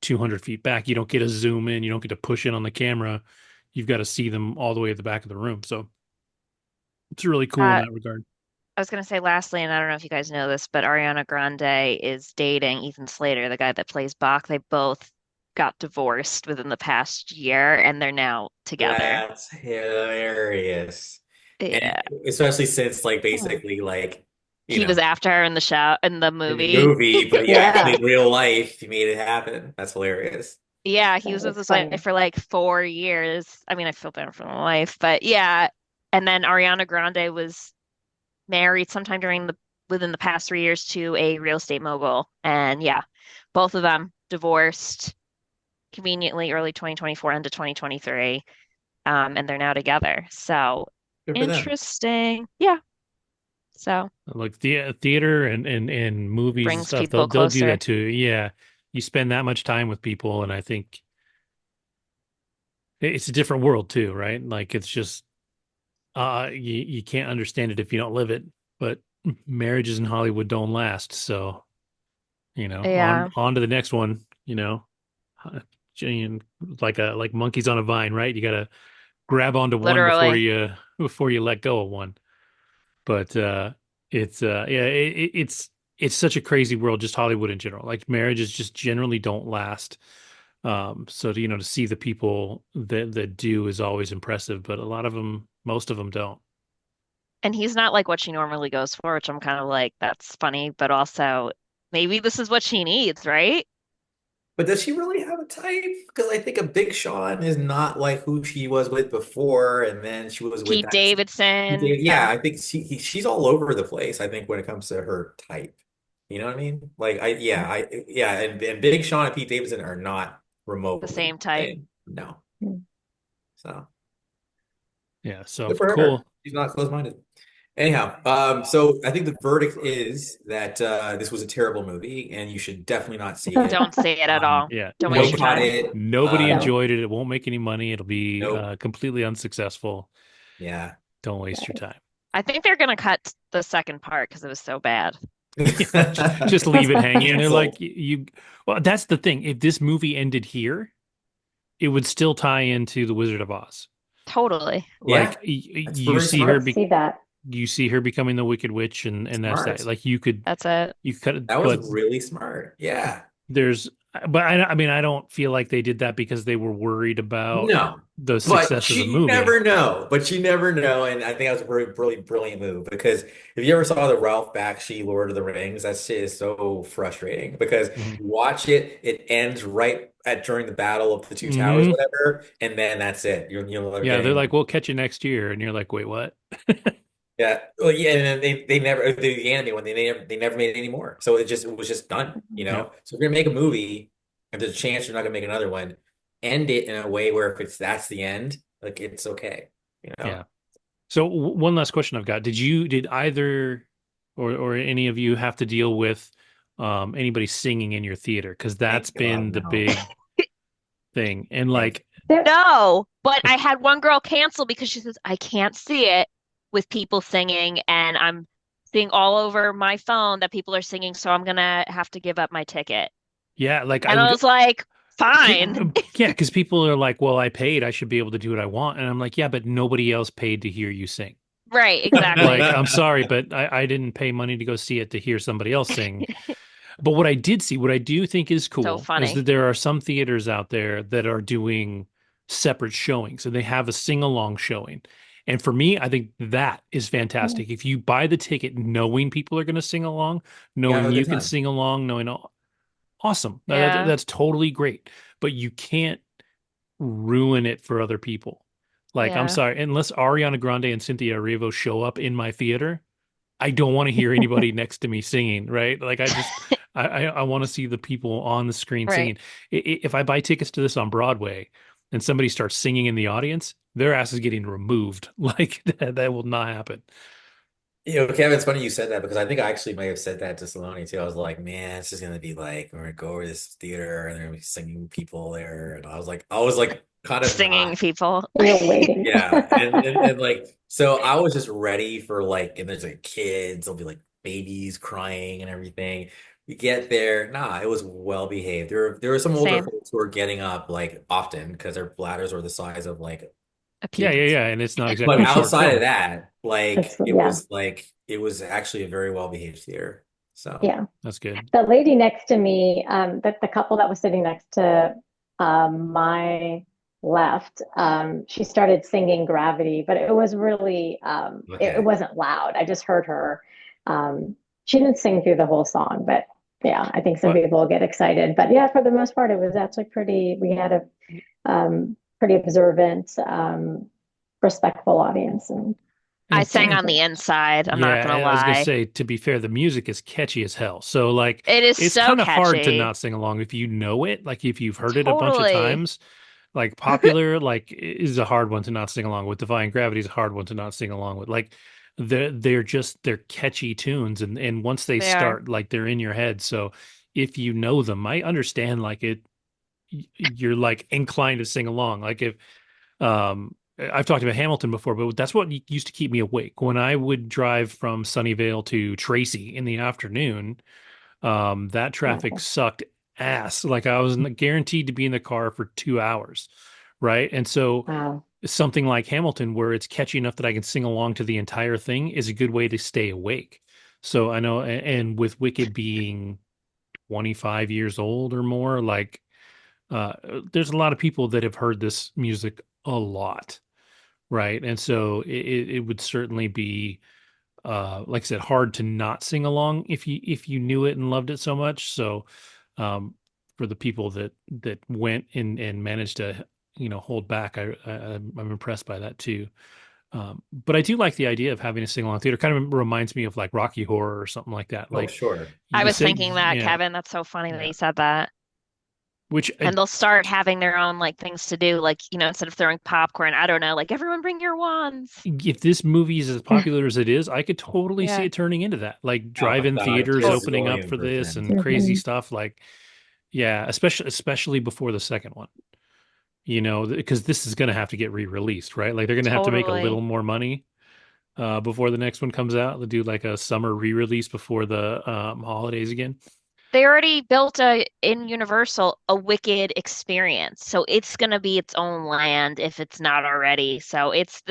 200 feet back. You don't get to zoom in, you don't get to push in on the camera. You've got to see them all the way at the back of the room. So it's really cool in Uh, that regard. I was gonna say lastly, and I don't know if you guys know this, but Ariana Grande is dating Ethan Slater, the guy that plays Bach. They both got divorced within the past year, and they're now together. That's hilarious. And Yeah. especially since like Oh, basically like, you He know, was after her in the show in the in the movie. movie, but yeah, actually yeah, in real life, he made it happen. That's hilarious. Yeah, he that was with is his wife funny. for like 4 years. I mean, I feel bad for the wife, but yeah. And then Ariana Grande was married sometime within the past 3 years to a real estate mogul. And yeah, both of them divorced conveniently early 2024 into 2023. And they're now together. So Good for them. interesting. Yeah. So Like the theater and movies and brings stuff, people they'll do closer. that too. Yeah. You spend that much time with people, and I think it's a different world too, right? Like it's just you can't understand it if you don't live it. But marriages in Hollywood don't last. So, Yeah, on to the next one, Uh, and like monkeys on a vine, right? You gotta grab onto one literally. before you let go of one. But it's yeah, it's such a crazy world, just Hollywood in general. Like marriages just generally don't last. So to see the people that do is always impressive, but a lot of them, most of them don't. And he's not like what she normally goes for, which I'm kind of like, that's funny, but also maybe this is what she needs, right? But does she really have a type? Because I think a Big Sean is not like who she was with before, and then she was with Pete that. Davidson. Yeah, I think she's all over the place. I think when it comes to her type, you know what I mean? Like yeah, and Big Sean and Pete Davidson are not The remotely same type. the same. No, so Yeah, so good for her. cool. She's not close-minded. Anyhow, so I think the verdict is that this was a terrible movie, and you should definitely not see it. Don't say it at all. Yeah, Don't waste your Boycott time. it. nobody No. enjoyed it. It won't make any money. It'll be Nope. completely unsuccessful. Yeah. Don't waste your time. I think they're gonna cut the second part because it was so bad. Just leave it hanging. They're like, Cancel. well, that's the thing. If this movie ended here, it would still tie into The Wizard of Oz. Totally. Yeah, Like that's you very see her smart. See that. you see her becoming the Wicked Witch, and that's Smart. that. Like you could That's it. cut it, That was but really smart. Yeah. there's but I mean I don't feel like they did that because they were worried about No, the but success of the you movie. never know. But you never know. And I think that was a really, really brilliant move because if you ever saw the Ralph Bakshi Lord of the Rings, that shit is so frustrating because Mhm. you watch it, it ends right at during the battle of the two towers, Mhm. whatever, and then that's it. You'll never Yeah, get they're any. like, we'll catch you next year, and you're like, wait, what? Yeah, well, yeah, and then they never the anime one they never made it anymore. So it was just done, you Yeah, know. So if you're gonna make a movie, and there's a chance you're not gonna make another one, end it in a way where if it's that's the end, like it's okay, you yeah. know. So one last question I've got: did either or any of you have to deal with anybody singing in your theater? Because that's Thank been God, the no. big thing. And Thank like, There, No, but I had one girl cancel because she says I can't see it with people singing, and I'm seeing all over my phone that people are singing, so I'm gonna have to give up my ticket. yeah, like I And I would. was like, fine. Yeah, because people are like, well, I paid, I should be able to do what I want. And I'm like, yeah, but nobody else paid to hear you sing. Right, Like, exactly. I'm sorry, but I didn't pay money to go see it to hear somebody else sing. But what I did see, what I do think is So cool, is funny. that there are some theaters out there that are doing separate showings. So they have a sing-along showing. And for me, I think that is fantastic. If you buy the ticket knowing people are going to sing along, You have knowing a good you can time. sing along, knowing all, awesome. Yeah, That's totally great. But you can't ruin it for other people. Like, I'm yeah. sorry, unless Ariana Grande and Cynthia Erivo show up in my theater, I don't want to hear anybody next to me singing, right? Like I want to see the people on the screen Right. singing. If I buy tickets to this on Broadway and somebody starts singing in the audience, their ass is getting removed. Like that will not happen. You know, Kevin, it's funny you said that because I think I actually might have said that to Saloni too. I was like, man, it's just gonna be like we're gonna go over to this theater and there're gonna be singing people there, and I was like, kind of Singing not. people. you're waiting. Yeah, and like so I was just ready for like and there's like kids, there'll be like babies crying and everything. We get there, nah, it was well behaved. There were some older Same. folks who were getting up like often because their bladders were the size of like A Yeah, yeah, peach. yeah. And it's not but exactly a short outside of film. that, It's yeah, it was actually a very well behaved theater. So yeah. That's good. The lady next to me, that the couple that was sitting next to my left, she started singing Gravity, but it was really it okay. wasn't loud. I just heard her. She didn't sing through the whole song, but yeah, I think some But people get excited. But yeah, for the most part, it was actually pretty. We had a pretty observant, respectful audience, and I it's sang on the inside, I'm not gonna yeah, I was gonna lie. say, to be fair, the music is catchy as hell. So like It is it's so kind of hard to catchy. not sing along if you know it. Like if you've heard it a bunch of Totally. times. Like Popular, like is a hard one to not sing along with. Defying Gravity is a hard one to not sing along with. Like they're catchy tunes, and once they They are. start, like they're in your head. So if you know them, I understand like you're like inclined to sing along. Like if I've talked about Hamilton before, but that's what used to keep me awake when I would drive from Sunnyvale to Tracy in the afternoon. That traffic oh, sucked ass. Like I was guaranteed to be in the car for 2 hours, right? And so wow, something like Hamilton, where it's catchy enough that I can sing along to the entire thing, is a good way to stay awake. So I know, and with Wicked being 25 years old or more, like uh, there's a lot of people that have heard this music a lot, right? And so it would certainly be like I said, hard to not sing along if you knew it and loved it so much. So um for the people that went and managed to, hold back. I'm impressed by that too. But I do like the idea of having a sing along theater. Kind of reminds me of like Rocky Horror or something like that. Oh, Like sure. I you was say, thinking that, yeah, Kevin. That's so funny that yeah. you said that. Which And they'll start having their own like things to do, like, instead of throwing popcorn, I don't know, like everyone bring your wands. if this movie is as popular as it is, I could totally see Yeah, it turning into that. Like Oh my drive-in God, theaters tot opening up gazillion for this percent. and crazy Mhm. stuff. Like, yeah, especially before the second one. Because this is going to have to get re-released, right? Like they're going to have to make a little totally. more money before the next one comes out. They'll do like a summer re-release before the holidays again. They already built in Universal a Wicked experience, so it's gonna be its own land if it's not already. So it's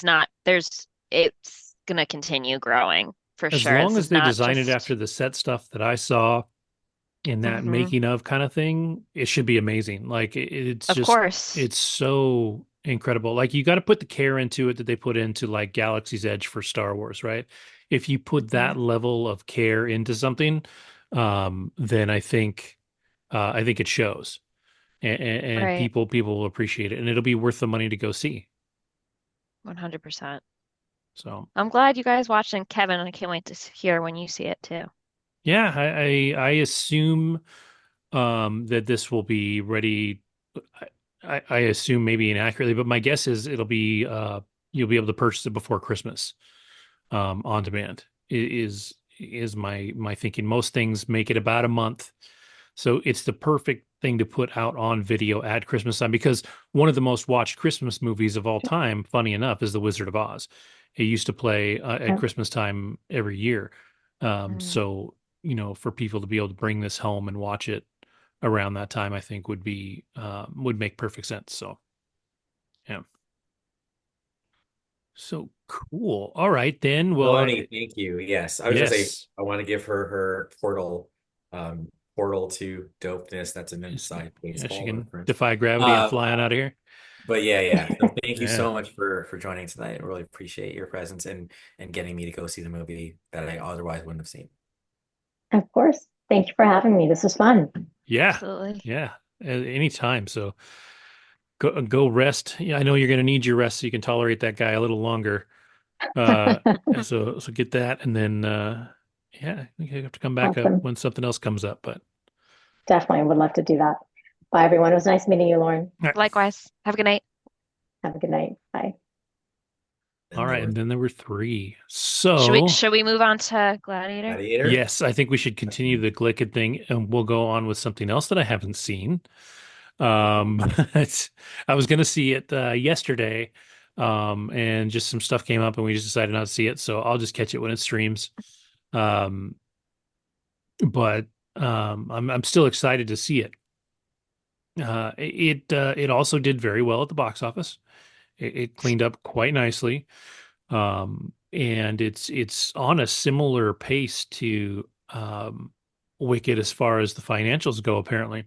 not it's gonna continue growing for As sure. long This as is they not design it just after the set stuff that I saw in that hmm making of kind of thing, it should be amazing. Like it's of just course. it's so incredible. Like you got to put the care into it that they put into like Galaxy's Edge for Star Wars, right? If you put Mhm. that level of care into something, then I think it shows, and Right. people will appreciate it, and it'll be worth the money to go see. 100%. So I'm glad you guys watched, and Kevin, I can't wait to hear when you see it too. yeah, I assume that this will be ready. I assume maybe inaccurately, but my guess is it'll be you'll be able to purchase it before Christmas on demand. Is my thinking. Most things make it about a month, so it's the perfect thing to put out on video at Christmas time because one of the most watched Christmas movies of all time, funny enough, is The Wizard of Oz. It used to play at Yep. Christmas time every year. Mm. So for people to be able to bring this home and watch it around that time, I think would make perfect sense. So yeah, so cool. All right then. Well, Salony, thank you. Yes, I was gonna say yes, I want to give her portal to dopeness. That's an inside yeah, she baseball can reference. defy gravity and Uh, fly on out of here. but yeah. So thank you Yeah. so much for joining tonight. I really appreciate your presence and getting me to go see the movie that I otherwise wouldn't have seen. Of course. Thank you for having me. This was fun. Yeah. Absolutely. Yeah. Anytime. So go rest. Yeah, I know you're going to need your rest so you can tolerate that guy a little longer. Uh, so get that, and then yeah, you have to come back up Awesome. when something else comes up. But Definitely would love to do that. Bye, everyone. It was nice meeting you, Lauren. all right, Likewise. Have a good night. Have a good night. Bye. all And there right, were and then there were three. Should we So should we move on to Gladiator? Gladiator. yes, I think we should continue the Glicked thing, and we'll go on with something else that I haven't seen. Um, I was going to see it yesterday, and just some stuff came up, and we just decided not to see it. So I'll just catch it when it streams. Um, but I'm still excited to see it. It also did very well at the box office. It cleaned up quite nicely, and it's on a similar pace to Wicked as far as the financials go. Apparently,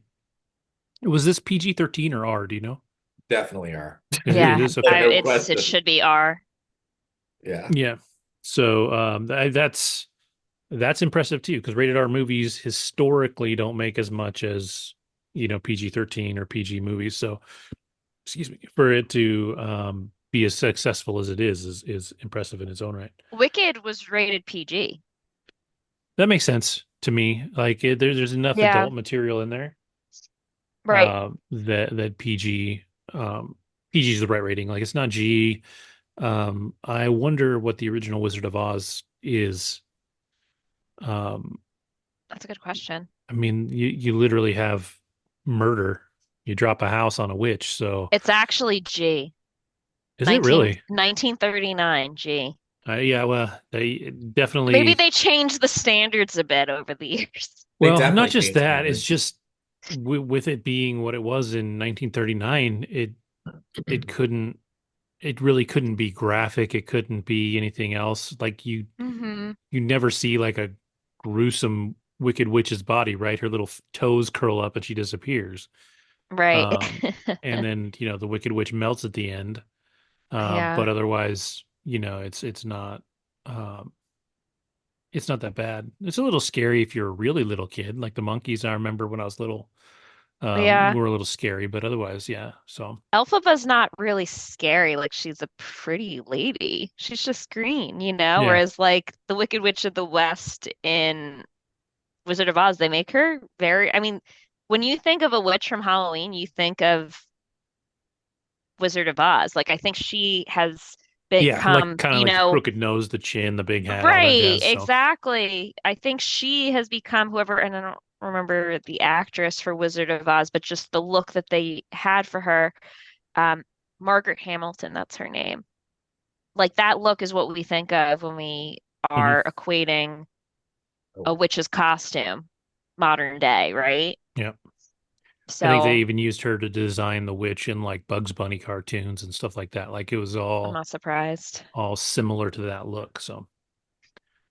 was this PG-13 or R? Do you know? Definitely are. It Yeah, is okay. No it question. should be R. Yeah. Yeah. So that's impressive too, because rated R movies historically don't make as much as PG-13 or PG movies. So excuse me, for it to be as successful as it is impressive in its own right. Wicked was rated PG. That makes sense to me. Like there's enough Yeah, adult material in there right. that PG is the right rating. Like it's not G. I wonder what the original Wizard of Oz is. Um, That's a good question. I mean, you literally have murder. You drop a house on a witch. So It's actually G. is it really? 1939 G. Yeah. Well, they Maybe definitely. they changed the standards a bit over the years. They Well, not definitely just changed that. It's standards. just with it being what it was in 1939, it couldn't. It really couldn't be graphic. It couldn't be anything else. Like Hmm. you never see like a gruesome wicked witch's body, right? Her little toes curl up and she disappears. Right. Um, and then the wicked witch melts at the end. Yeah. But otherwise, it's not. Um, It's not that bad. It's a little scary if you're a really little kid, like the monkeys. I remember when I was little, Yeah. were a little scary, but otherwise, yeah. So Elphaba's not really scary. Like she's a pretty lady. She's just green, you know? yeah, Whereas like the Wicked Witch of the West in Wizard of Oz, they make her very, I mean, when you think of a witch from Halloween, you think of Wizard of Oz. Like I think she has yeah, like become, kind of like the crooked nose, the chin, the big hat, all that right, jazz. So exactly. I think she has become whoever, and I don't remember the actress for Wizard of Oz, but just the look that they had for her. Um, Margaret Hamilton, that's her name. Like that look is what we think of when we mhm. are equating a Oh, witch's costume modern day, right? Yeah. I think they So even used her to design the witch in like Bugs Bunny cartoons and stuff like that. Like it was I'm not surprised. all similar to that look. So,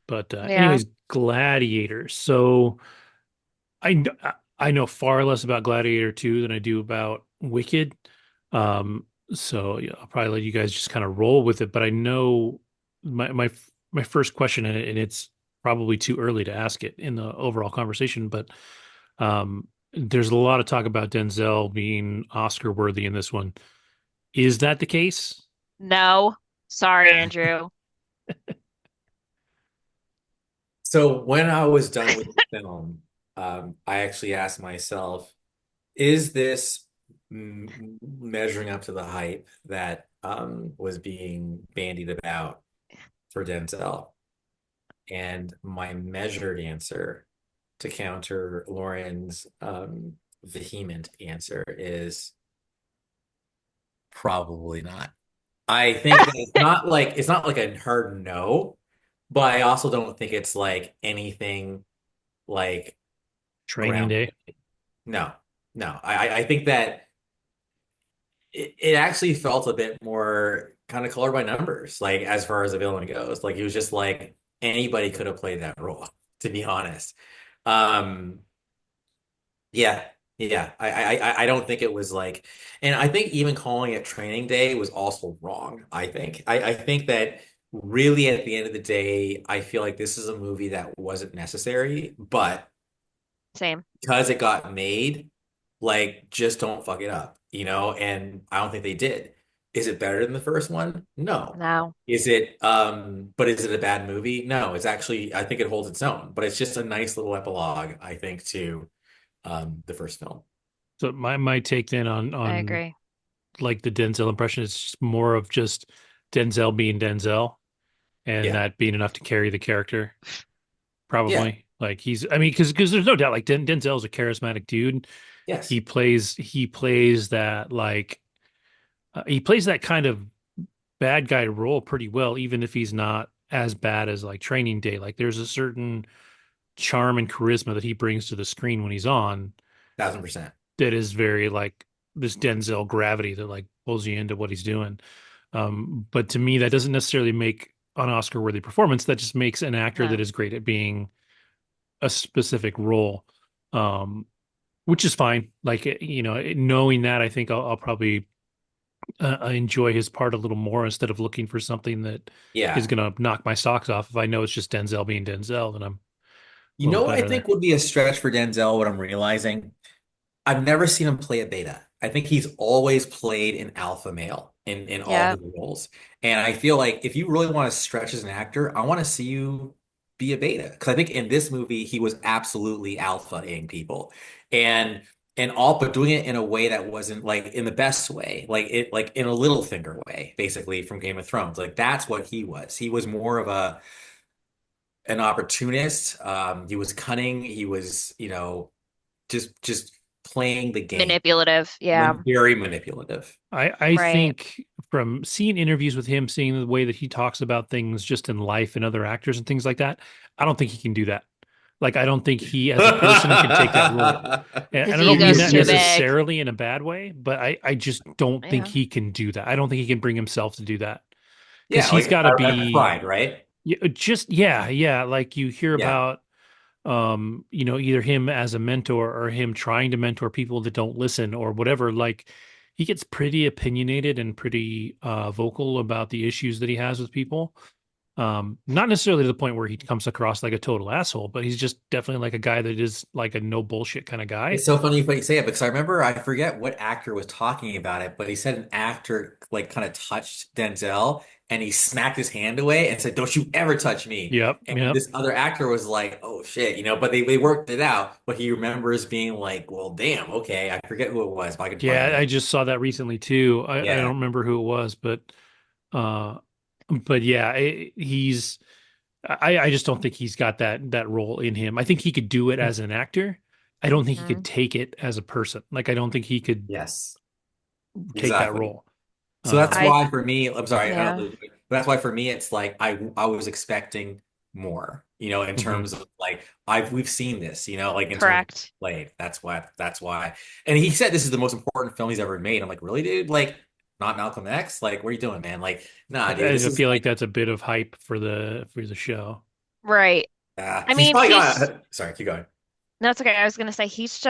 but Yeah. anyways, Gladiator. So I know far less about Gladiator 2 than I do about Wicked. So yeah, I'll probably let you guys just kind of roll with it. But I know my first question, and it's probably too early to ask it in the overall conversation, but there's a lot of talk about Denzel being Oscar worthy in this one. Is that the case? No. Sorry, Andrew. so when I was done with the film, I actually asked myself, is this measuring up to the hype that was being bandied about for Denzel? And my measured answer to counter Lauren's vehement answer is probably not. I think that it's not like a hard no, but I also don't think it's like anything like Training ground. Day. No, no. I think that it actually felt a bit more kind of colored by numbers, like as far as the villain goes. Like he was just like anybody could have played that role, to be honest. Um, yeah, yeah. I don't think it was like, and I think even calling it Training Day was also wrong. I think that really at the end of the day, I feel like this is a movie that wasn't necessary, but Same. because it got made, like just don't fuck it up, And I don't think they did. Is it better than the first one? No. No. But is it a bad movie? No, it's actually, I think it holds its own, but it's just a nice little epilogue, I think, to the first film. So my take then I on agree. like the Denzel impression is just more of just Denzel being Denzel and Yeah. that being enough to carry the character. Yeah. Probably like I mean, because there's no doubt like Denzel's a charismatic dude. Yes. He plays that like he plays that kind of bad guy role pretty well, even if he's not as bad as like Training Day. Like there's a certain charm and charisma that he brings to the screen when he's on 1000%. that is very like this Denzel gravity that like pulls you into what he's doing. But to me, that doesn't necessarily make an Oscar worthy performance. That just makes an actor that No. is great at being a specific role, um, which is fine. Like, knowing that, I think I'll probably enjoy his part a little more instead of looking for something that is Yeah. going to knock my socks off. If I know it's just Denzel being Denzel, then I'm a You little know what I better think there. would be a stretch for Denzel, what I'm realizing? I've never seen him play a beta. I think he's always played an alpha male in all Yeah. his roles. And I feel like if you really want to stretch as an actor, I want to see you be a beta. Because I think in this movie he was absolutely alpha-ing people. And all but doing it in a way that wasn't like in the best way, like in a Littlefinger way, basically from Game of Thrones. Like that's what he was. He was more of an opportunist. He was cunning. He was, just playing the game. Manipulative. Yeah. Very manipulative. I Right. think from seeing interviews with him, seeing the way that he talks about things just in life and other actors and things like that, I don't think he can do that. Like, I don't think he as a person can take that role. And I His don't mean ego's that too Me big. necessarily in a bad way, but I just don't think Yeah. he can do that. I don't think he can bring himself to do that because Yeah, he's like got to a be pride, right? yeah. Like you hear Yeah, about either him as a mentor or him trying to mentor people that don't listen or whatever. Like he gets pretty opinionated and pretty vocal about the issues that he has with people. Not necessarily to the point where he comes across like a total asshole, but he's just definitely like a guy that is like a no bullshit kind of guy. It's so funny you say it because I remember I forget what actor was talking about it, but he said an actor like kind of touched Denzel and he smacked his hand away and said, "Don't you ever touch me." Yep, And yep. this other actor was like, "Oh shit," but they worked it out. But he remembers being like, "Well, damn, okay." I forget who it was, but I can find Yeah, I it. just saw that recently too. I Yeah. don't remember who it was, uh but yeah, I just don't think he's got that role in him. I think he could do it as an actor. I don't think he could Mhm. take it as a person. Like I don't think he could Yes, take that exactly. role. So that's I why for me, I'm sorry, I don't yeah, know, but that's why for me it's like I was expecting more, in Mhm. terms of like we've seen this, like in terms of correct. play. That's why. And he said this is the most important film he's ever made. I'm like, really, dude? Like, not Malcolm X? Like, what are you doing, man? Like, nah, dude, this I is feel like like, that's a bit of hype for the show. Right. I he's mean, probably got. Sorry, keep going. no, it's okay. I was gonna say he's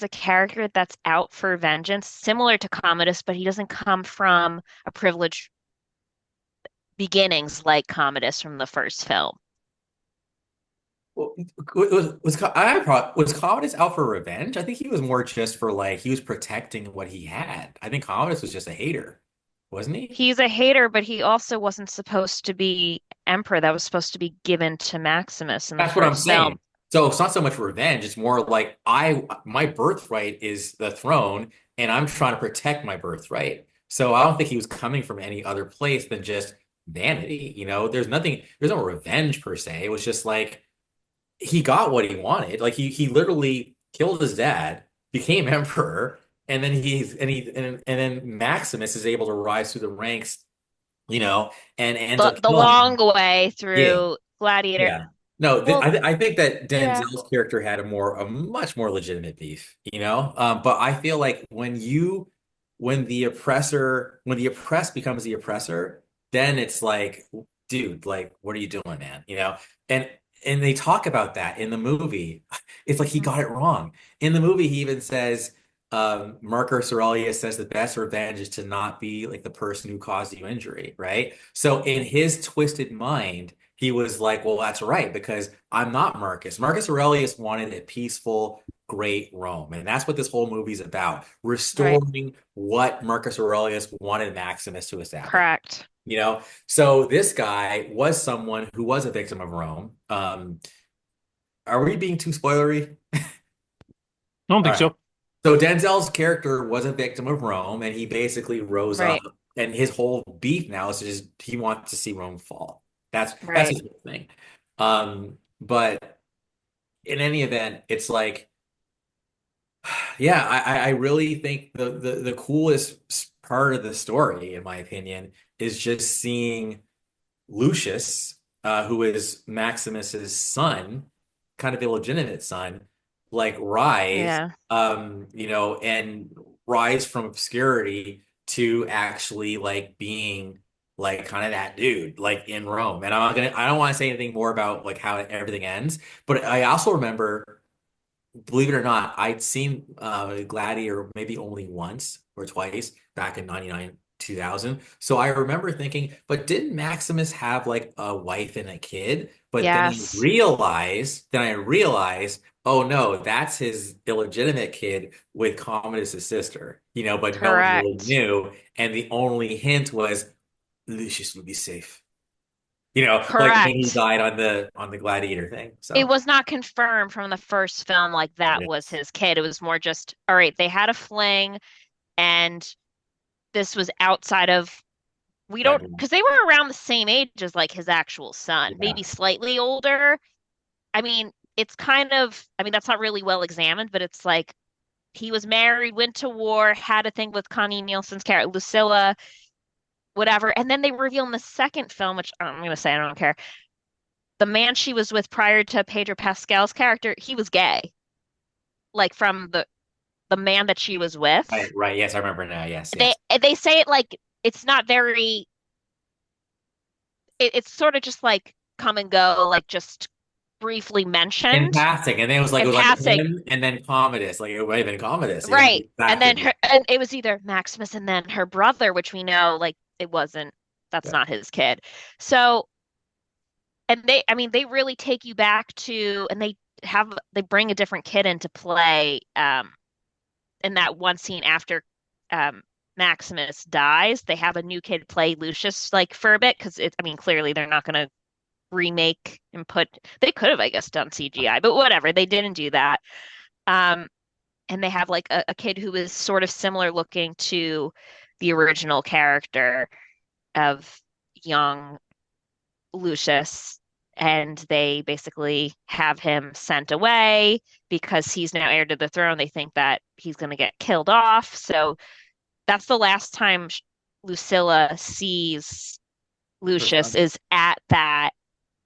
a character that's out for vengeance, similar to Commodus, but he doesn't come from a privileged beginnings like Commodus from the first film. Well, was Commodus out for revenge? I think he was more just for like he was protecting what he had. I think Commodus was just a hater, wasn't he? He's a hater, but he also wasn't supposed to be emperor. That was supposed to be given to Maximus in the That's what I'm first film. saying. So it's not so much revenge, it's more like my birthright is the throne and I'm trying to protect my birthright. So I don't think he was coming from any other place than just vanity, there's no revenge per se. It was just like he got what he wanted. Like he literally killed his dad, became emperor, and then and then Maximus is able to rise through the ranks, you know, and ends up The killing long him. way Yeah. through Gladiator. Yeah. No, Well, I think that yeah, Denzel's character had a much more legitimate beef, But I feel like when the oppressed becomes the oppressor, then it's like, dude, like, what are you doing, man? And and they talk about that in the movie. It's like he got it wrong. In the movie, he even says, Marcus Aurelius says the best revenge is to not be like the person who caused you injury, right? So in his twisted mind he was like, well, that's right, because I'm not Marcus. Marcus Aurelius wanted a peaceful, great Rome. And that's what this whole movie's about, right, restoring what Marcus Aurelius wanted Maximus to establish. correct. So this guy was someone who was a victim of Rome. Are we being too spoilery? I don't All think right. so. So Denzel's character was a victim of Rome, and he basically rose up, Right, and his whole beef now is just he wants to see Rome fall. That's right. his whole thing. But in any event, it's like, yeah, I really think the coolest part of the story, in my opinion, is just seeing Lucius, who is Maximus's son, kind of illegitimate son, like rise, Yeah, and rise from obscurity to actually like being like kind of that dude, like in Rome. And I don't want to say anything more about like how everything ends, but I also remember, believe it or not, I'd seen Gladiator maybe only once or twice back in 99, 2000. So I remember thinking, but didn't Maximus have like a wife and a kid? But yes, then I realized, oh no, that's his illegitimate kid with Commodus's sister, but no one really correct, knew. And the only hint was Lucius would be safe. Like when he correct. died on the Gladiator thing. It So was not confirmed from the first film like that was yes. his kid. It was more just, all right, they had a fling and this was outside of we don't Bedroom. because they were around the same age as like his actual son, Yeah. maybe slightly older. I mean, it's kind of, I mean, that's not really well examined, but it's like he was married, went to war, had a thing with Connie Nielsen's character, Lucilla, whatever. And then they reveal in the second film, which I'm going to say I don't care, the man she was with prior to Pedro Pascal's character, he was gay, like from the man that she was with. Right, right. Yes, I remember now. Yes, They yes. they say it like it's not very it's sort of just like come and go, like just briefly In mentioned passing, and then it in was like passing. him, and then Commodus. Like it might have been Commodus. Right. And then Exactly. her, and it was either Maximus and then her brother, which we know like it wasn't, that's Yeah. not his kid. So and I mean, they really take you back to, and they bring a different kid into play, in that one scene after, um, Maximus dies. They have a new kid play Lucius like for a bit because I mean, clearly they're not going to remake and they could have, I guess, done CGI, but whatever. They didn't do that. Um, and they have like a kid who is sort of similar looking to the original character of young Lucius, and they basically have him sent away because he's now heir to the throne. They think that he's going to get killed off. So that's the last time Lucilla sees Her Lucius, son. is at that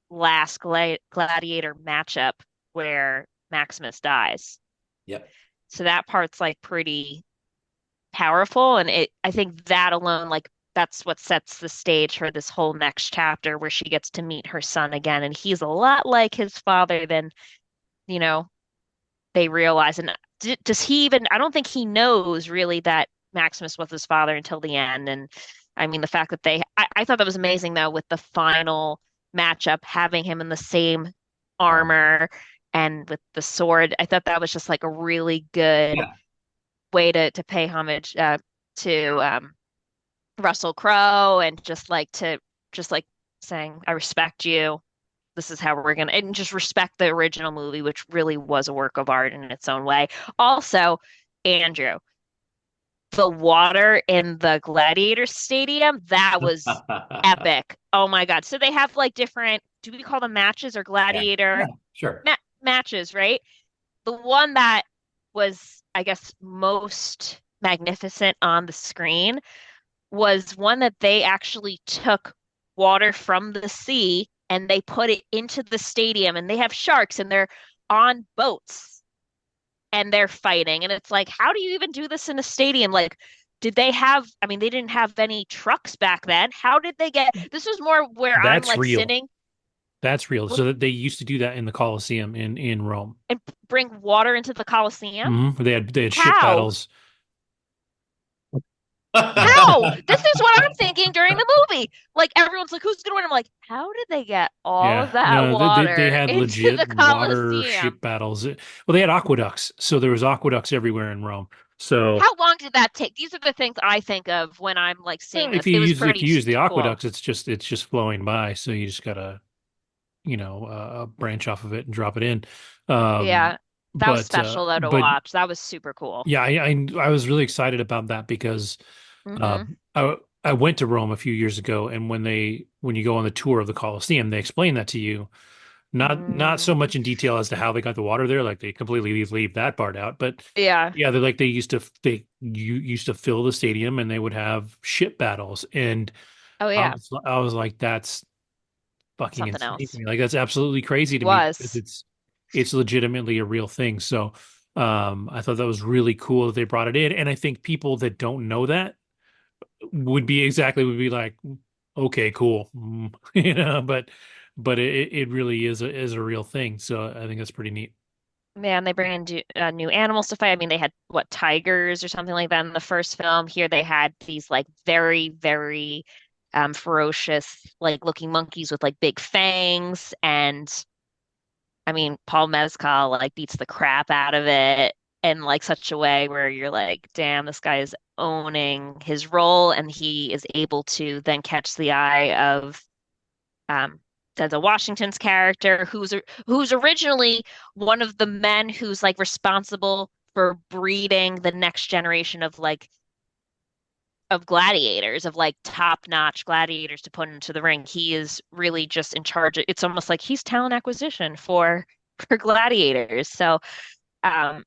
last gladiator matchup where Maximus dies. Yep. So that part's like pretty powerful, and I think that alone, like, that's what sets the stage for this whole next chapter where she gets to meet her son again, and he's a lot like his father than, you know, they realize. And does he even, I don't think he knows really that Maximus was his father until the end. And I mean, the fact that I thought that was amazing though, with the final matchup, having him in the same Um, armor and with the sword. I thought that was just like a really good yeah. way to pay homage, to, Russell Crowe, and just like saying, I respect you. This is how we're gonna, and just respect the original movie, which really was a work of art in its own way. Also, Andrew, the water in the Gladiator Stadium, that was epic. Oh my God. So they have like different, do we call them matches or Yeah. Yeah. gladiator Sure. matches, right? The one that was, I guess, most magnificent on the screen was one that they actually took water from the sea and they put it into the stadium, and they have sharks and they're on boats and they're fighting. And it's like, how do you even do this in a stadium? Like, did they have, I mean, they didn't have any trucks back then. How did they get, this was more where I'm That's like real. sitting That's real. So that they used to do that in the Colosseum in Rome. and bring water into the Colosseum. They had ship How? battles. How? This is what I'm thinking during the movie. Like, everyone's like, who's gonna win? I'm like, how did they get all of Yeah, that no, they water had into legit the water Colosseum? ship battles. Well, they had aqueducts, so there was aqueducts everywhere in Rome. So How long did that take? These are the things I think of when I'm like seeing if this. you It was use if pretty you use the cool. aqueducts, it's just flowing by. So you just gotta branch off of it and drop it in. Um, Yeah, that was but special though to but watch. That was super cool. yeah, I was really excited about that because uh, Hmm. I went to Rome a few years ago, and when you go on the tour of the Colosseum, they explain that to you. Not so Mm. much in detail as to how they got the water there, like they completely leave that part out. But Yeah. yeah, you used to fill the stadium and they would have ship battles, and Oh yeah. I was like, that's fucking Something insane to else. me. Like that's absolutely crazy to me because Was. it's legitimately a real thing. So I thought that was really cool that they brought it in, and I think people that don't know that would be like, okay, cool, but it really is a real thing. So I think that's pretty neat. Man, they bring in new animals to fight. I mean, they had what, tigers or something like that in the first film. Here they had these like very, very, ferocious, like looking monkeys with like big fangs. And I mean, Paul Mescal like beats the crap out of it in like such a way where you're like, damn, this guy is owning his role, and he is able to then catch the eye of, um, Denzel Washington's character, who's originally one of the men who's like responsible for breeding the next generation of like of gladiators, of like top-notch gladiators to put into the ring. He is really just in charge. It's almost like he's talent acquisition for for gladiators. So, um,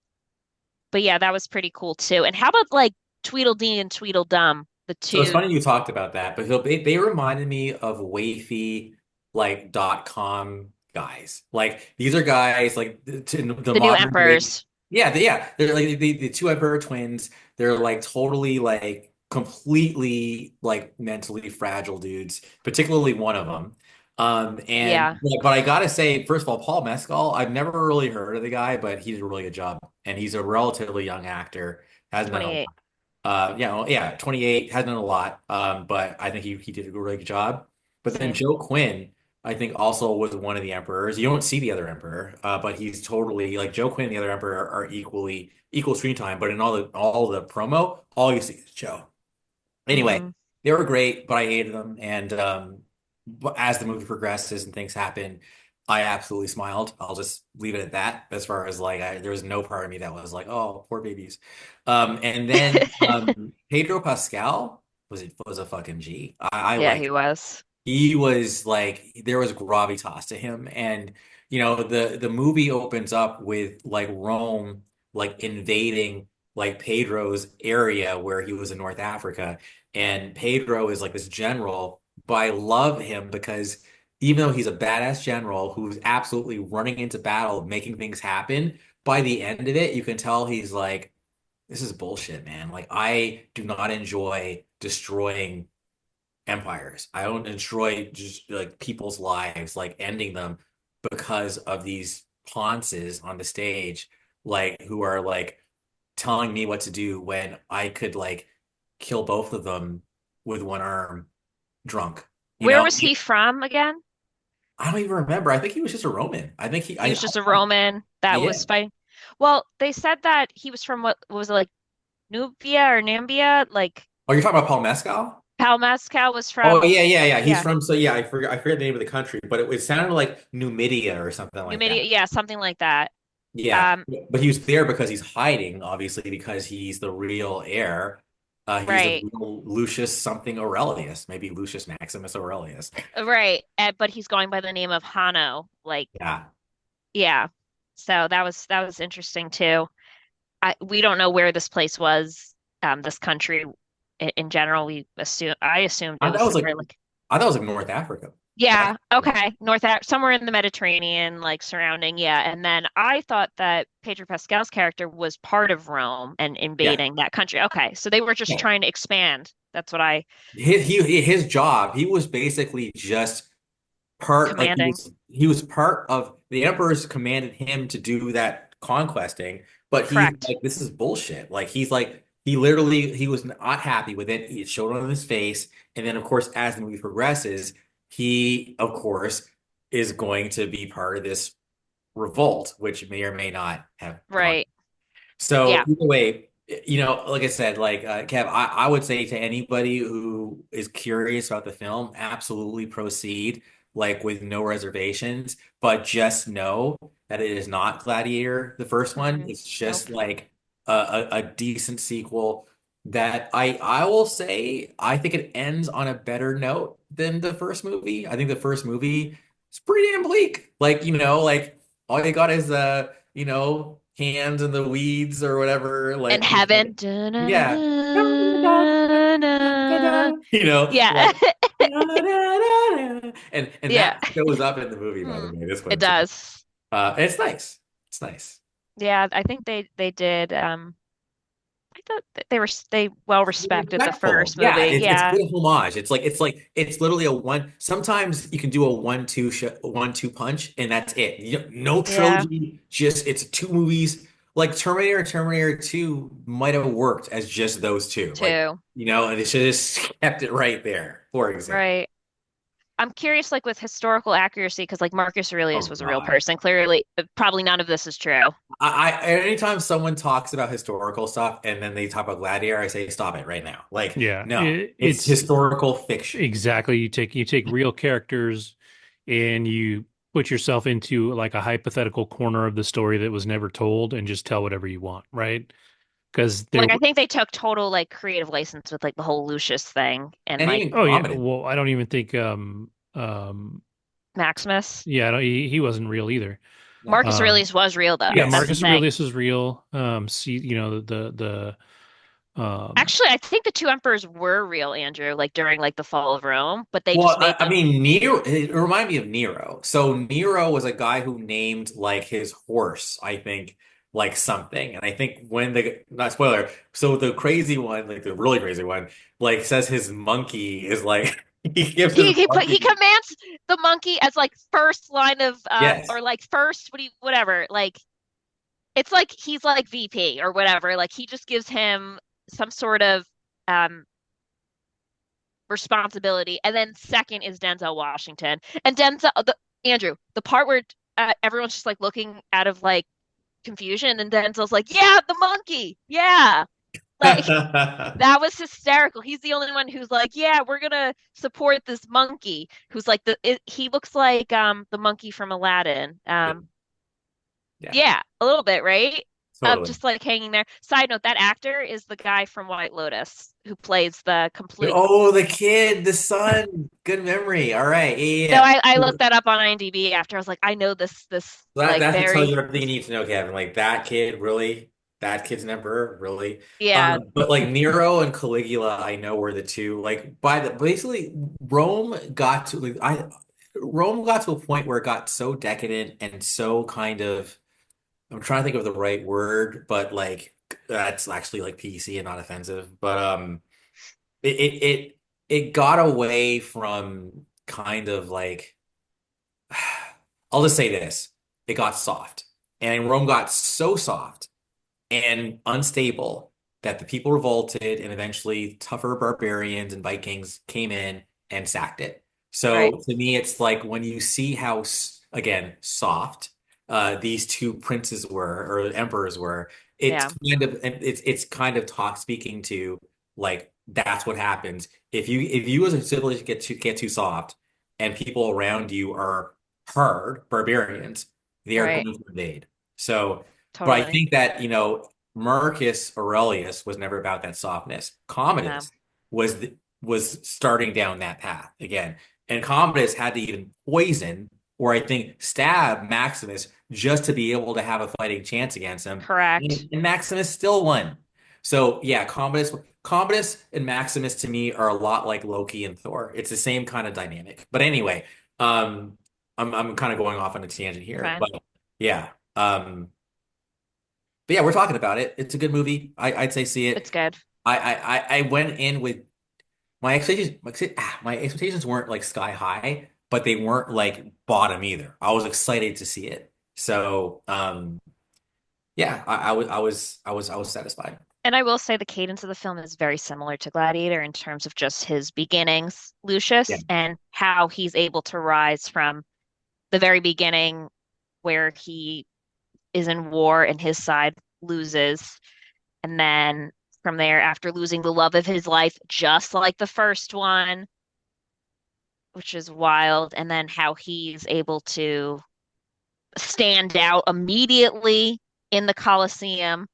but yeah, that was pretty cool too. And how about like Tweedledee and Tweedledum, the So it's two, funny you talked about that, but they reminded me of wafy like .com guys. Like these are guys like the the new modern day. emperors? Yeah, they're like the two Emperor twins. They're like totally like completely like mentally fragile dudes, particularly one of them. And Yeah, but I gotta say, first of all, Paul Mescal, I've never really heard of the guy, but he did a really good job, and he's a relatively young actor. Hasn't done a 28. yeah, 28, hasn't done a lot. But I think he did a really good job. But then Same. Joe Quinn, I think also was one of the emperors. You don't see the other emperor, but he's totally like Joe Quinn and the other emperor are equal screen time. But in all the promo, all you see is Joe. Anyway, Hmm. they were great, but I hated them. And but as the movie progresses and things happen, I absolutely smiled. I'll just leave it at that. As far as like, there was no part of me that was like, "Oh, poor babies." And then Pedro Pascal was a fucking G. I Yeah, liked he him. was. He was like there was gravitas to him, and the movie opens up with like Rome like invading like Pedro's area where he was in North Africa, and Pedro is like this general, but I love him because even though he's a badass general who's absolutely running into battle, making things happen, by the end of it, you can tell he's like, this is bullshit, man. Like I do not enjoy destroying empires. I don't enjoy just like people's lives, like ending them because of these ponces on the stage, like who are like telling me what to do when I could like kill both of them with one arm drunk. You Where know, was he from again? I don't even remember. I think he was just a Roman. I think He was just a Roman that yeah. was fighting. Well, they said that he was from what was it, like Nubia or Nambia? Like Oh, you're talking about Paul Mescal? Palmascal was Oh from, yeah, yeah, yeah. He's yeah, from so yeah, I forget the name of the country, but it sounded like Numidia or something like that. Numidia, yeah, something like that. Yeah, Um, but he was there because he's hiding, obviously, because he's the real heir. He's the right, real Lucius something Aurelius, maybe Lucius Maximus Aurelius. right. But he's going by the name of Hanno. Like, Yeah. yeah. So that was interesting too. We don't know where this place was, this country in general. I assumed it I thought was it was like somewhere like, I thought it was like North Africa. That's yeah, okay, somewhere in the Mediterranean, like surrounding, yeah. And then I thought that Pedro Pascal's character was part of Rome and yeah. invading that country. Okay, so they were just Yeah. trying to expand. That's what I His job, he was basically just part like he commanding. was he was part of the emperors commanded him to do that conquesting, but he's Correct. like this is bullshit. Like he's like he was not happy with it. It showed on his face, and then of course as the movie progresses, he of course is going to be part of this revolt, which may or may not have gone. Right. So Yeah. either way, like I said, like Kev, I would say to anybody who is curious about the film, absolutely proceed, like with no reservations, but just know that it is not Gladiator, the first one. Mm-mm. It's just Nope. like a decent sequel that I will say I think it ends on a better note than the first movie. I think the first movie is pretty damn bleak. Like, like all you got is hands in the weeds or whatever. In Like, heaven. yeah. Da-na-na-na-na. Yeah. Like and Yeah. that shows up in the movie, by the Hmm. way, this It one too. does. And it's nice. It's nice. Yeah, I think they did I thought that they well respected the Respectful. first Yeah, movie. it's Yeah. good homage. It's literally a one. Sometimes you can do a 1-2 punch, and that's it. No Yeah. trilogy, just it's two movies. Like Terminator and Terminator 2 might have worked as just those two. Like, Too. and they should have just kept it right there, for example. Right. I'm curious, like with historical accuracy, because like Marcus Aurelius Oh was a real God. person. Clearly, probably none of this is true. Anytime someone talks about historical stuff and then they talk about Gladiator, I say stop it right now. Like, Yeah, no, it's it's historical fiction. exactly. You take real characters and you put yourself into like a hypothetical corner of the story that was never told and just tell whatever you want, right? Because there, Like I think they took total like creative license with like the whole Lucius thing and And like even oh yeah, comedy. well, I don't even think Maximus. yeah, I don't, he wasn't real either. No. Marcus Um Aurelius was real though. yeah, Yes. That's the Marcus thing. Aurelius is real. See, the Actually, I think the two emperors were real, Andrew, like during like the fall of Rome, but they Well, just I, made I them mean, Nero, it reminded me of Nero. So Nero was a guy who named like his horse, I think, like something. And I think not spoiler, so the crazy one, like the really crazy one, like says his monkey is like, he gives his he monkey, commands the monkey as like first line of yes. or like first whatever like it's like he's like VP or whatever like he just gives him some sort of um responsibility. And then second is Denzel Washington. And Andrew, the part where everyone's just like looking out of like confusion, and Denzel's like, "Yeah, the monkey, yeah." Like that was hysterical. He's the only one who's like, "Yeah, we're gonna support this monkey." Who's like he looks like the monkey from Aladdin. Yeah, Yeah, a little bit, right? totally. Just like hanging there. Side note, that actor is the guy from White Lotus who plays the complete. Oh, the kid, the son. Good memory. All right. Yeah, No, yeah. I Yeah. looked that up on IMDb after. I was like, I know this That like that should tell you very, everything you need to know, Kevin. Like that kid, really, that kid's an emperor, really. yeah, But like Nero and Caligula, I know were the two. Like by the basically Rome got to a point where it got so decadent and so kind of I'm trying to think of the right word, but like that's actually like PC and not offensive. But it it it, it got away from kind of like I'll just say this. It got soft. And Rome got so soft and unstable that the people revolted and eventually tougher barbarians and Vikings came in and sacked it. So right, to me, it's like when you see how, again, soft these two princes were or emperors were, yeah, it's kind of talk speaking to like that's what happens if you as a civilization get too soft and people around you are hard barbarians, they are right, going to invade. So, but I totally. think that, Marcus Aurelius was never about that softness. No, Commodus was starting down that path again. And Commodus had to even poison or I think stab Maximus just to be able to have a fighting chance against him. correct. And Maximus still won. So yeah, Commodus and Maximus to me are a lot like Loki and Thor. It's the same kind of dynamic. But anyway, I'm kind of going off on a tangent You're here, fine. but yeah. But yeah, we're talking about it. It's a good movie. I'd say see It's it. good. I went in with my expectations weren't like sky high, but they weren't like bottom either. I was excited to see it. So yeah, I was satisfied. And I will say the cadence of the film is very similar to Gladiator in terms of just his beginnings, Yeah. Lucius, and how he's able to rise from the very beginning where he is in war and his side loses. And then from there, after losing the love of his life, just like the first one, which is wild, and then how he's able to stand out immediately in the Colosseum,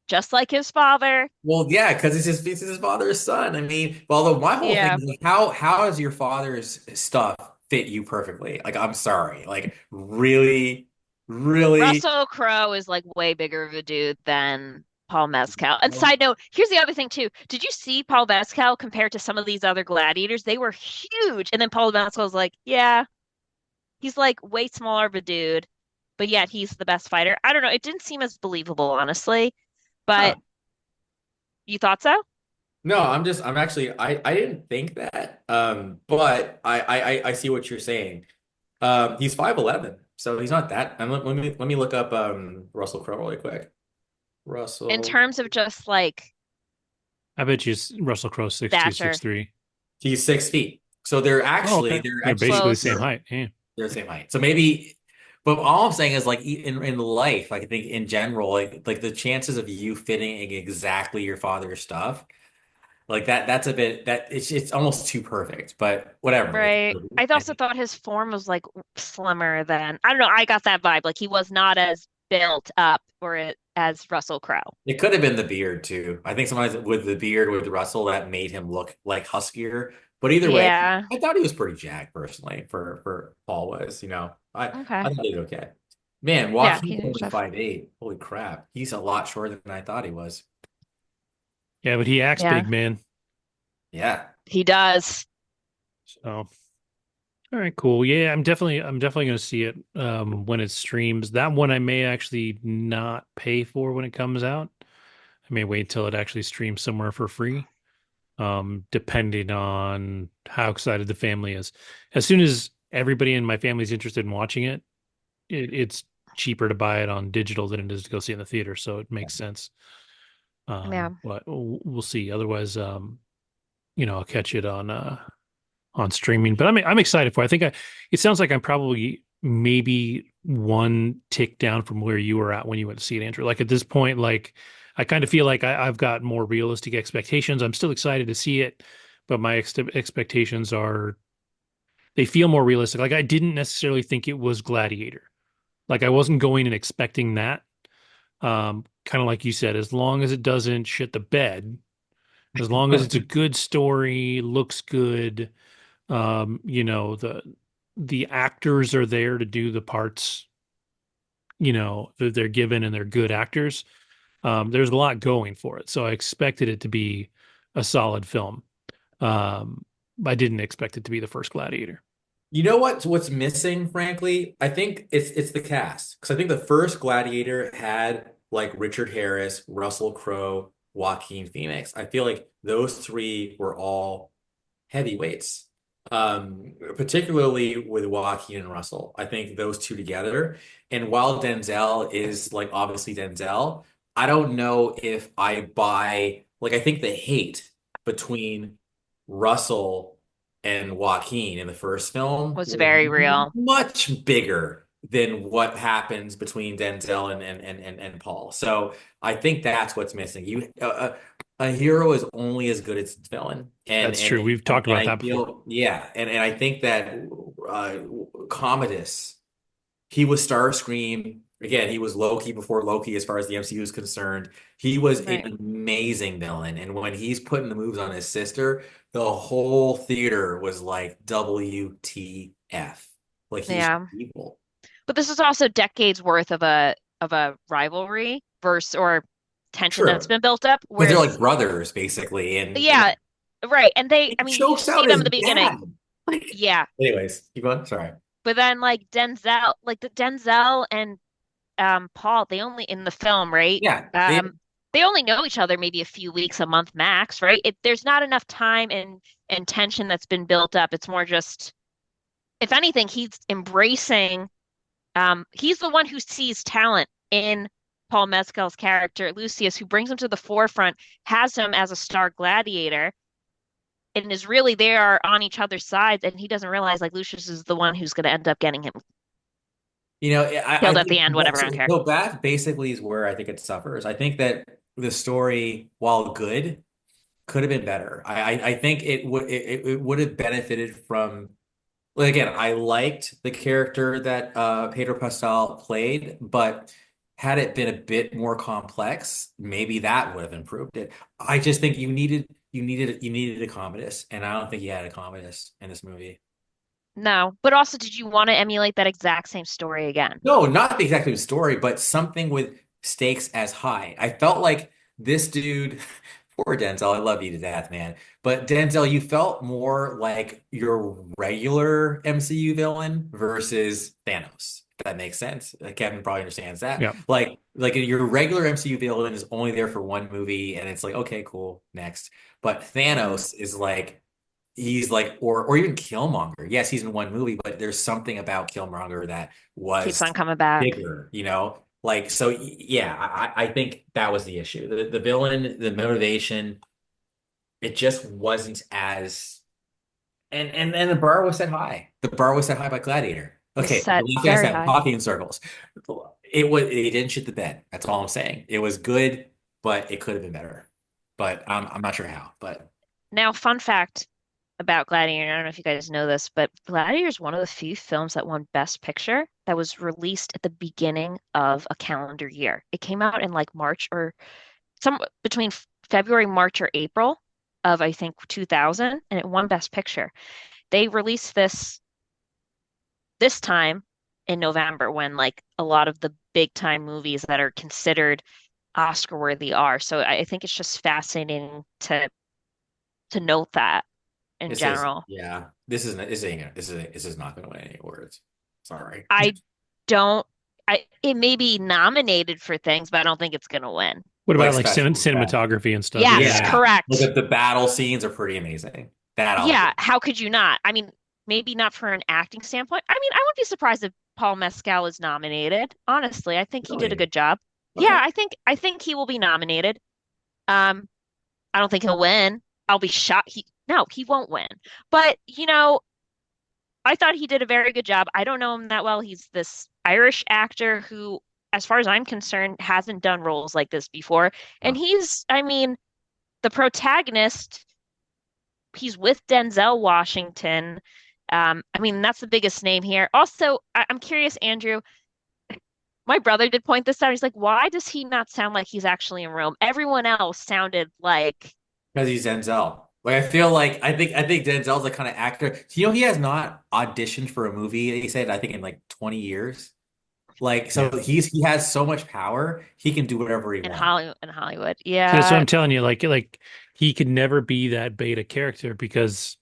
just like his father. Well, yeah, because it's his father's son. I mean, although my whole thing Yeah. is like, how does your father's stuff fit you perfectly? Like, I'm sorry, like really, really. Russell Crowe is like way bigger of a dude than Paul Mescal. And side note, here's the other thing too. Did you see Paul Mescal compared to some of these other gladiators? They were huge. And then Paul Mescal's like, yeah, he's like way smaller of a dude, but yet he's the best fighter. I don't know. It didn't seem as believable, honestly. Huh. But you thought so? No, I'm actually I didn't think that. But I see what you're saying. He's 5'11", so he's not that. And let me look up Russell Crowe really quick. In Russell, terms of just like I bet you Russell Crowe 6'2", stature, 6'3". he's 6 feet. So they're Oh, actually okay. they're They're actually basically the same close. height. Yeah. they're the same height. So maybe, but all I'm saying is like in life, like I think in general, like the chances of you fitting exactly your father's stuff, like that's a bit that it's almost too perfect. But whatever. Right. I also thought his form was like slimmer than, I don't know, I got that vibe. Like he was not as built up or it as Russell Crowe. It could have been the beard too. I think sometimes with the beard with Russell that made him look like huskier. But either way, Yeah. I thought he was pretty jacked personally for Paul was, I Okay. thought he was okay. Man, Yeah, Joaquin's he only stuff. 5'8". Holy crap. He's a lot shorter than I thought he was. Yeah, but he acts Yeah, big, man. Yeah. he does. So, all right, cool. Yeah, I'm definitely going to see it when it streams. That one I may actually not pay for when it comes out. I may wait till it actually streams somewhere for free. Depending on how excited the family is. As soon as everybody in my family is interested in watching it, it's cheaper to buy it on digital than it is to go see it in the theater, so it makes sense. Yeah. But we'll see. Otherwise, I'll catch it on streaming. But I'm excited for it. It sounds like I'm probably maybe one tick down from where you were at when you went to see it, Andrew. Like at this point, like I kind of feel like I've got more realistic expectations. I'm still excited to see it, but my expectations are they feel more realistic. Like I didn't necessarily think it was Gladiator. Like I wasn't going and expecting that. Kind of like you said, as long as it doesn't shit the bed, as long as it's a good story, looks good, the actors are there to do the parts, that they're given and they're good actors. There's a lot going for it. So I expected it to be a solid film. Um, I didn't expect it to be the first Gladiator. You know what's missing, frankly? I think it's the cast. Because I think the first Gladiator had like Richard Harris, Russell Crowe, Joaquin Phoenix. I feel like those three were all heavyweights. Particularly with Joaquin and Russell. I think those two together. And while Denzel is like obviously Denzel, I don't know if I buy like I think the hate between Russell and Joaquin in the first film Was was very real. much bigger than what happens between Denzel and Paul. So I think that's what's missing. A hero is only as good as its villain, That's true. We've talked and about I that before. feel yeah, and I think that Commodus, he was Starscream. Again, he was Loki before Loki, as far as the MCU is concerned. He was an Right. amazing villain. And when he's putting the moves on his sister, the whole theater was like, WTF. Like he's Yeah. evil. But this is also decades worth of a rivalry versus or tension that's True. been built up. Because they're like Whereas, brothers, basically. And yeah, right. And he I mean, you chokes see out them his in the dad. beginning. Like, Yeah. anyways, keep on. Sorry. But then like Denzel and Paul, they only in the film, right? Yeah. They only know each other maybe a few weeks, a month max, right? There's not enough time and tension that's been built up. It's more just, if anything, he's embracing. He's the one who sees talent in Paul Mescal's character, Lucius, who brings him to the forefront, has him as a star gladiator, and is really there on each other's sides, and he doesn't realize like Lucius is the one who's going to end up getting him I killed at think the end, whatever. I don't care. so that basically is where I think it suffers. I think that the story, while good, could have been better. I think it would have benefited from like again, I liked the character that Pedro Pascal played, but had it been a bit more complex, maybe that would have improved it. I just think you needed a Commodus, and I don't think you had a Commodus in this movie. No, but also, did you want to emulate that exact same story again? No, not the exact same story, but something with stakes as high. I felt like this dude, poor Denzel, I love you to death, man. But Denzel, you felt more like your regular MCU villain versus Thanos. If that makes sense. Kevin probably understands that. Yeah. Like your regular MCU villain is only there for one movie, and it's like, okay, cool, next. But Thanos is like he's like or even Killmonger. Yes, he's in one movie, but there's something about Killmonger that Keeps was on coming back. bigger, Like so yeah, I think that was the issue. The villain, the motivation, it just wasn't as and the bar was set high. The bar was set high by Gladiator. Was Okay, the set last thing I very said, high. talking in circles. It didn't shit the bed. That's all I'm saying. It was good, but it could have been better. But I'm not sure how, but Now, fun fact about Gladiator, I don't know if you guys know this, but Gladiator is one of the few films that won Best Picture that was released at the beginning of a calendar year. It came out in like March or some between February, March, or April of I think 2000, and it won Best Picture. They released this time in November when like a lot of the big time movies that are considered Oscar worthy are. So I think it's just fascinating to note that in this is general. yeah. This is not going to win any awards. Sorry. I don't it may be nominated for things, but I don't think it's gonna win. What Like about like special effects. cinematography and stuff? Yes, Yeah. Yeah. Look correct. at the battle scenes are pretty amazing. That I'll Yeah, agree. how could you not? I mean, maybe not for an acting standpoint. I mean, I wouldn't be surprised if Paul Mescal is nominated. Honestly, I think he did a Really? good job. Yeah, Okay. I think he will be nominated. Um, I don't think he'll win. I'll be shocked. No, he won't win. But, I thought he did a very good job. I don't know him that well. He's this Irish actor who, as far as I'm concerned, hasn't done roles like this before. And I mean, the protagonist, he's with Denzel Washington. I mean, that's the biggest name here. Also, I'm curious, Andrew, my brother did point this out. He's like, why does he not sound like he's actually in Rome? Everyone else sounded like Because he's Denzel. Like I feel like I think Denzel's the kind of actor. He has not auditioned for a movie, he said, I think in like 20 years. Like Yeah. so he has so much power, he can do whatever he in wants. Hollywood. So that's what Yeah, I'm telling you. Like he could never be that beta character because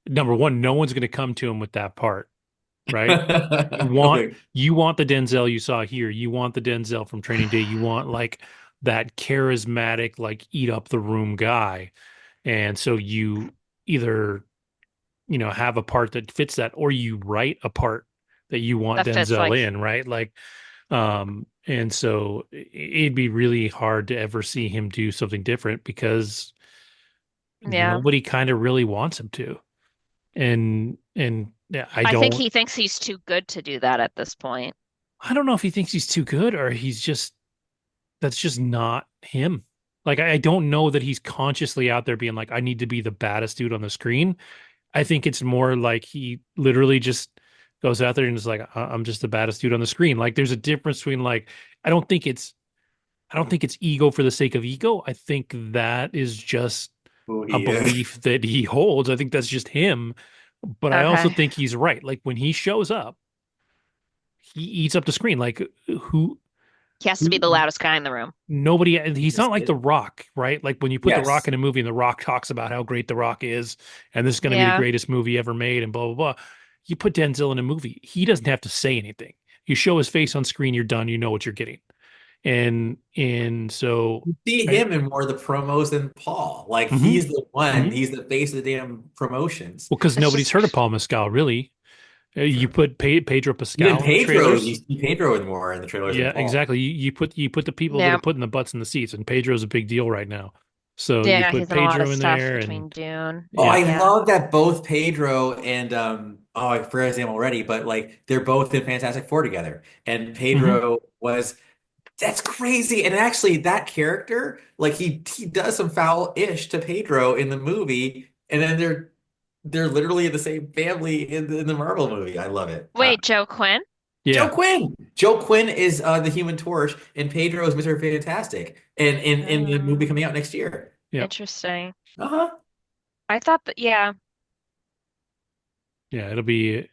number one, no one's going to come to him with that part, right? You want Okay. you want the Denzel you saw here. You want the Denzel from Training Day. You want like that charismatic, like eat up the room guy. And so you either, have a part that fits that, or you write a part that you want that fits Denzel like, in, right? Like, and so it'd be really hard to ever see him do something different because yeah. nobody kind of really wants him to. And yeah, I think he thinks he's too good to do that at this point. I don't know if he thinks he's too good or he's just that's just not him. Like I don't know that he's consciously out there being like, I need to be the baddest dude on the screen. I think it's more like he literally just goes out there and is like, I'm just the baddest dude on the screen. Like there's a difference between like, I don't think it's I don't think it's ego for the sake of ego. I think that is just Who a he is. belief that he holds. I think that's just him. But I also Okay. think he's right. Like when he shows up, he eats up the screen. Like He has to be the who loudest guy in the room. nobody he's This not like kid. The Rock, right? Like when you put The Rock Yes. in a movie and The Rock talks about how great The Rock is and this is going to be the Yeah. greatest movie ever made and blah blah blah. You put Denzel in a movie, he doesn't have to say anything. You show his face on screen, you're done, you know what you're getting. And so You see I him in more of the promos than Paul. Like hmm he's the one. hmm He's the face of the damn promotions. well, because It's nobody's just, heard of Paul Mescal, really. You True. put Pedro Even Pascal in the Pedro, you trailers. see Pedro in more in the trailers than Yeah, Paul. exactly. You put the people that are yeah. putting the butts in the seats, and Pedro's a big deal right now. So you Yeah, put he's in a lot of Pedro in stuff there, and between Dune. Oh, yeah, I Yeah. love that both Pedro and I forgot his name already, but like they're both in Fantastic Four together. And hmm Pedro was that's crazy. And actually that character, like he does some foul-ish to Pedro in the movie, and then they're literally in the same family in the Marvel movie. I love it. Wait, Joe Quinn? Joe yeah, Quinn. Joe Quinn is the Human Torch, and Pedro is Mr. Fantastic, and in the movie Um, coming out next year. yeah, Interesting. Uh-huh. I thought that, yeah. yeah. That'll be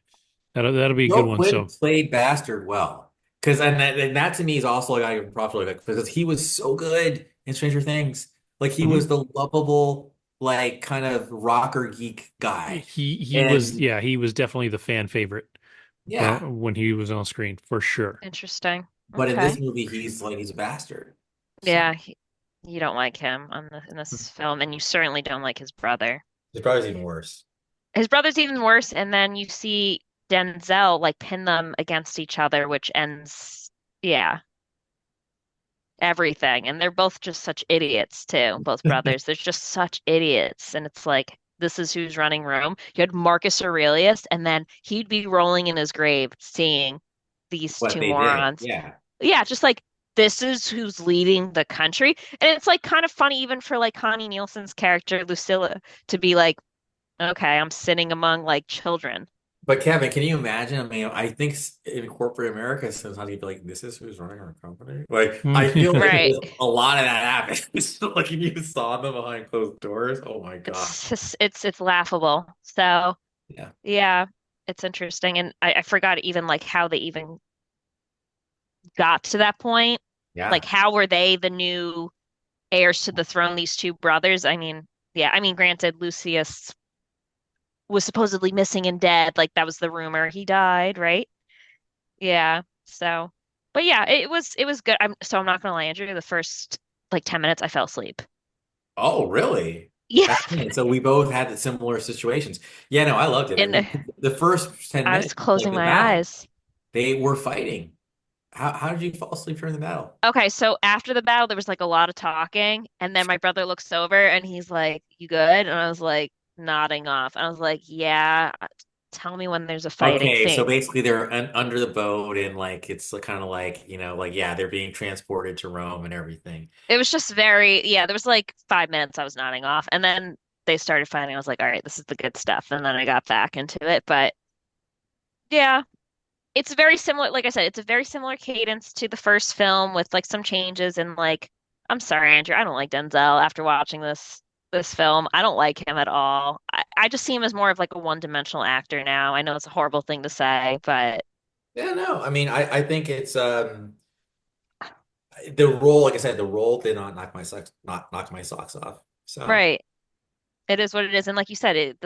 a good Joe one. Quinn So played Bastard well, because and that to me is also like I can probably like because he was so good in Stranger Things. Like he was mhm. the lovable, like kind of rocker geek guy, He was and he was definitely the fan favorite yeah. when he was on screen for sure. Interesting. But in this Okay. movie, he's a bastard. Yeah, So you don't like him in this film, and you certainly don't like his brother. it's probably even worse. His brother's even worse, and then you see Denzel like pin them against each other, which ends, yeah, everything. And they're both just such idiots too, both brothers. They're just such idiots. And it's like, this is who's running Rome. You had Marcus Aurelius, and then he'd be rolling in his grave seeing these What two they did, morons. yeah. Yeah, just like this is who's leading the country. And it's like kind of funny even for like Connie Nielsen's character, Lucilla, to be like, okay, I'm sitting among like children. But Kevin, can you imagine? I mean, I think in corporate America, sometimes you'd be like, "This is who's running our company." Like, I feel like Right. a lot of that happens. Like, if you saw them behind closed doors, oh my God. It's laughable. So Yeah, yeah, it's interesting. And I forgot even like how they even got to that point. Like yeah. how were they the new heirs to the throne, these two brothers? I mean, yeah, I mean, granted, Lucius was supposedly missing and dead. Like that was the rumor. He died, right? Yeah. So, but yeah, it was good. I'm not gonna lie, Andrew. The first like 10 minutes, I fell asleep. Oh, really? Yeah. That's funny. So we both had similar situations. Yeah, no, I loved it. I And mean, the first 10 I was minutes, like closing the my battle, eyes. they were fighting. How did you fall asleep during the battle? Okay, so after the battle, there was like a lot of talking, and then my brother looks over and he's like, "You good?" And I was like, nodding off. I was like, yeah, tell me when there's a fighting Okay, so scene. basically they're under the boat and like it's kind of like, like yeah, they're being transported to Rome and everything. It was just very, yeah, there was like 5 minutes I was nodding off. And then they started fighting. I was like, all right, this is the good stuff. And then I got back into it. But yeah, it's very similar. Like I said, it's a very similar cadence to the first film with like some changes. And like, I'm sorry, Andrew, I don't like Denzel after watching this film. I don't like him at all. I just see him as more of like a one-dimensional actor now. I know it's a horrible thing to say, but Yeah, no, I mean, I think it's the role, like I said, the role did not knock my socks off. So right. It is what it is. And like you said,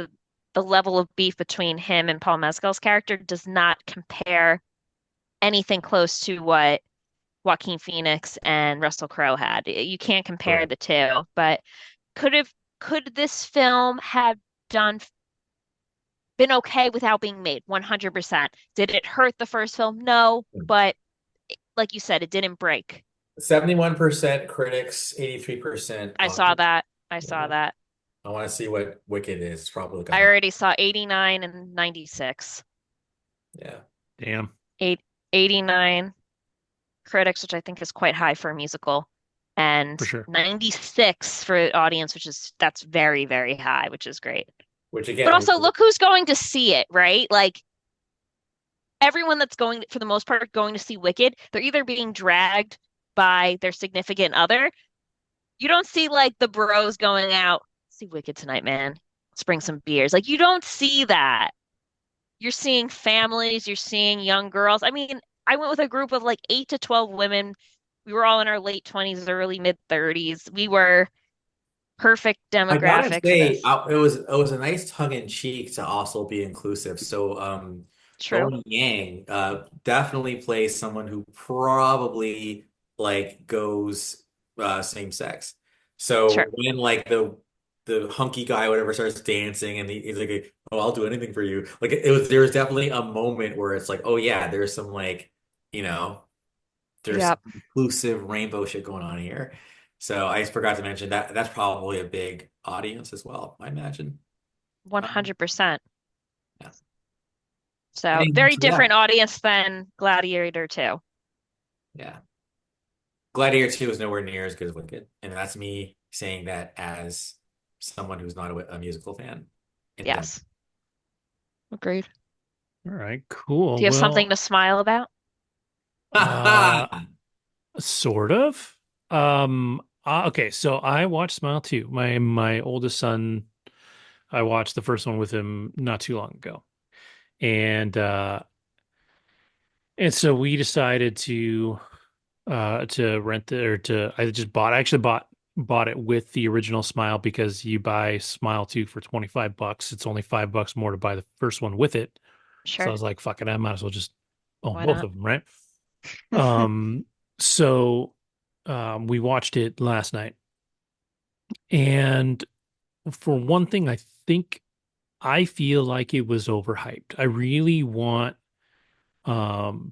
the level of beef between him and Paul Mescal's character does not compare anything close to what Joaquin Phoenix and Russell Crowe had. You can't compare right. the two, but could have could this film have done been okay without being made? 100%. Did it hurt the first film? No, but like you said, it didn't break. 71% critics, 83% I saw audience. that. I saw Yeah. that. I want to see what Wicked is. It's probably like I already saw 89 and 96. yeah. Damn. 89 critics, which I think is quite high for a musical, For and sure. 96 for audience, that's very, very high, which is great. Which But again, also look who's going to see it, right? Like everyone that's going, for the most part, going to see Wicked, they're either being dragged by their significant other. You don't see like the bros going out, see Wicked tonight, man. Let's bring some beers. Like you don't see that. You're seeing families, you're seeing young girls. I mean, I went with a group of like 8 to 12 women. We were all in our late 20s, early mid 30s. We were perfect I gotta demographic for say, this. it was a nice tongue in cheek to also be inclusive. So, True. Tony Yang, definitely plays someone who probably like goes same sex. Sure. So when like the hunky guy or whatever starts dancing and he's like, "Oh, I'll do anything for you." Like there's definitely a moment where it's like, "Oh yeah, there's some like, you know." There's some Yep. inclusive rainbow shit going on here. So I just forgot to mention that that's probably a big audience as well, I imagine. Um, 100%. yeah. So Anyway, very so yeah, different audience than Gladiator 2. yeah. Gladiator 2 is nowhere near as good as Wicked. And that's me saying that as someone who's not a musical fan in general. Yes. Agreed. All right, Do cool. you have something Well, to smile about? uh, sort of. Okay, so I watched Smile too. My oldest son, I watched the first one with him not too long ago. And and so we decided to rent the or to I actually bought it with the original Smile because you buy Smile 2 for $25. It's only $5 more to buy the first one with it. So I Sure. was like, fuck it, I might as well just own Why both not? of them, right? Um, so we watched it last night. And for one thing, I feel like it was overhyped. I really want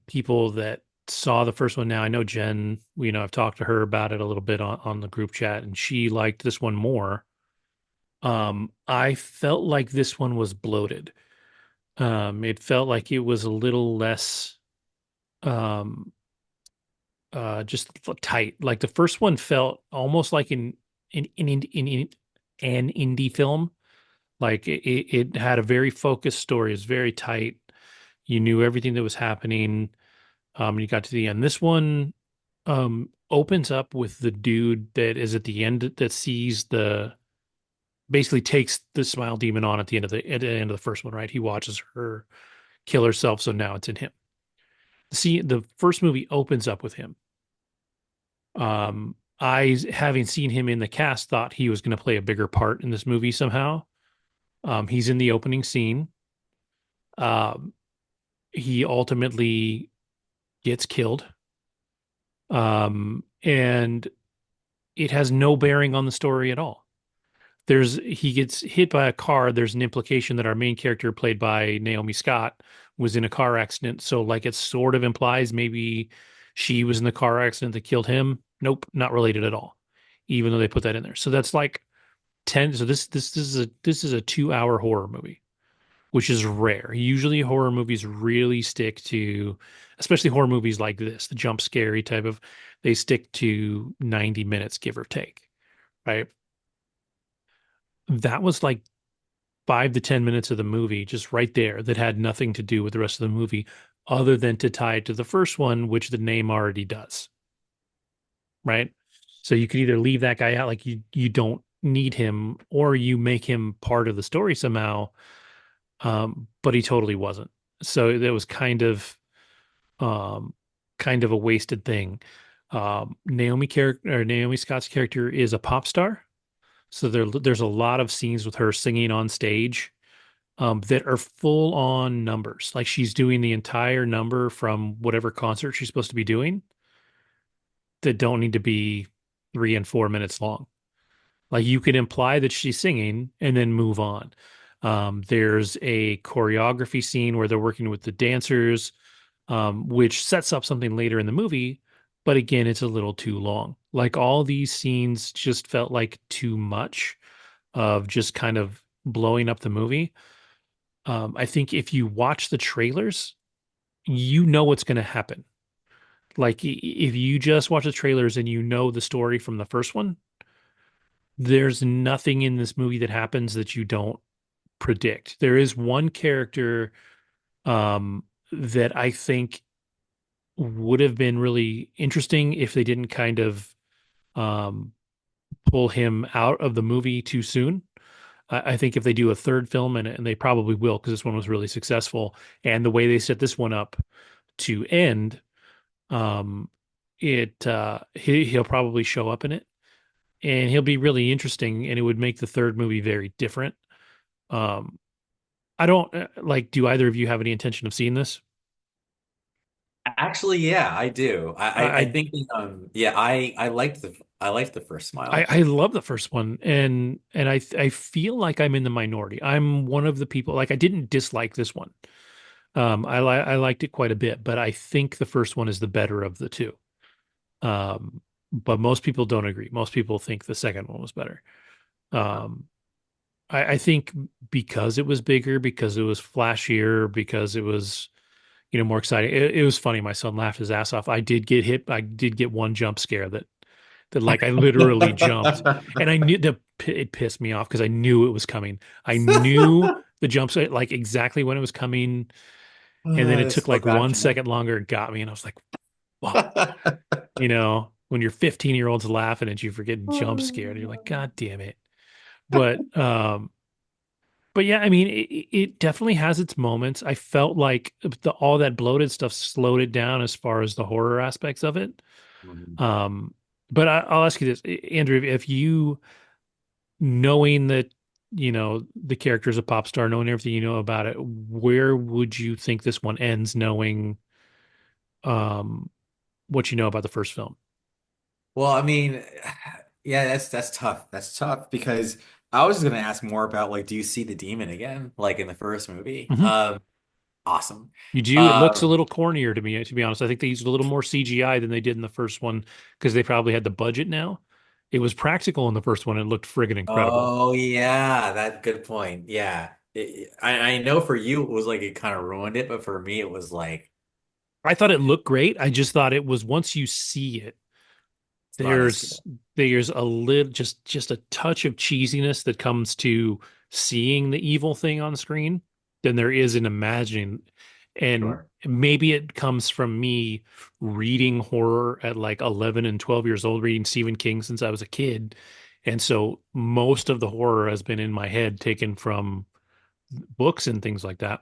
people that saw the first one now. I know Jen, I've talked to her about it a little bit on the group chat, and she liked this one more. I felt like this one was bloated. It felt like it was a little less um just tight. Like the first one felt almost like an indie film. Like it had a very focused story. It was very tight. You knew everything that was happening. You got to the end. This one opens up with the dude that is at the end that sees basically takes the smile demon on at the end of the first one, right? He watches her kill herself, so now it's in him. See, the first movie opens up with him. I, having seen him in the cast, thought he was going to play a bigger part in this movie somehow. He's in the opening scene. Um, he ultimately gets killed. And it has no bearing on the story at all. He gets hit by a car. There's an implication that our main character, played by Naomi Scott, was in a car accident. So, like, it sort of implies maybe she was in the car accident that killed him. Nope, not related at all, even though they put that in there. So that's like 10, so this is a 2 hour horror movie, which is rare. Usually horror movies really stick to, especially horror movies like this, the jump scary type of, they stick to 90 minutes, give or take, right? That was like 5 to 10 minutes of the movie just right there that had nothing to do with the rest of the movie other than to tie it to the first one, which the name already does, right? So you could either leave that guy out, like you don't need him, or you make him part of the story somehow. But he totally wasn't. So that was um kind of a wasted thing. Naomi Scott's character is a pop star. So there's a lot of scenes with her singing on stage that are full on numbers. Like she's doing the entire number from whatever concert she's supposed to be doing that don't need to be 3 and 4 minutes long. Like you could imply that she's singing and then move on. There's a choreography scene where they're working with the dancers, which sets up something later in the movie. But again, it's a little too long. Like all these scenes just felt like too much of just kind of blowing up the movie. I think if you watch the trailers, you know what's going to happen. Like if you just watch the trailers and you know the story from the first one, there's nothing in this movie that happens that you don't predict. There is one character that I think would have been really interesting if they didn't kind of um, pull him out of the movie too soon. I think if they do a third film, and they probably will because this one was really successful, and the way they set this one up to end, um, he'll probably show up in it, and he'll be really interesting, and it would make the third movie very different. Um, I don't like. Do either of you have any intention of seeing this? Actually, yeah, I do. I I think yeah, I liked the first Smile. I love the first one, and I feel like I'm in the minority. I'm one of the people, like I didn't dislike this one. I liked it quite a bit, but I think the first one is the better of the two. Um, but most people don't agree. Most people think the second one was better. Um, I think because it was bigger, because it was flashier, because it was, more exciting. It was funny. My son laughed his ass off. I did get hit. I did get one jump scare that like I literally jumped, and I knew that it pissed me off because I knew it was coming. I knew the jump scare, like exactly when it was coming, and then it It's took so like one goddamn. second longer. It got me, and I was like, "Fuck!" When your 15-year-old's laughing at you for getting jump scared, and you're like, "God damn it!" But but yeah, I mean, it definitely has its moments. I felt like all that bloated stuff slowed it down as far as the horror aspects of it. Mhm. Um, but I'll ask you this, Andrew, if you knowing that the character is a pop star, knowing everything you know about it, where would you think this one ends, knowing um what you know about the first film? Well, I mean, yeah, that's tough. That's tough because I was gonna ask more about like, do you see the demon again, like in the first movie? Mhm. Awesome. You do. It looks a Um, little cornier to be honest. I think they used a little more CGI than they did in the first one because they probably had the budget now. It was practical in the first one and looked friggin' incredible. oh yeah, that good point. Yeah. I know for you it was like it kind of ruined it, but for me it was like I thought it looked great. I just thought it was once you see it, it's not as good. there's there's a little just a touch of cheesiness that comes to seeing the evil thing on screen than there is in imagining. And Sure. maybe it comes from me reading horror at like 11 and 12 years old, reading Stephen King since I was a kid. And so most of the horror has been in my head, taken from books and things like that.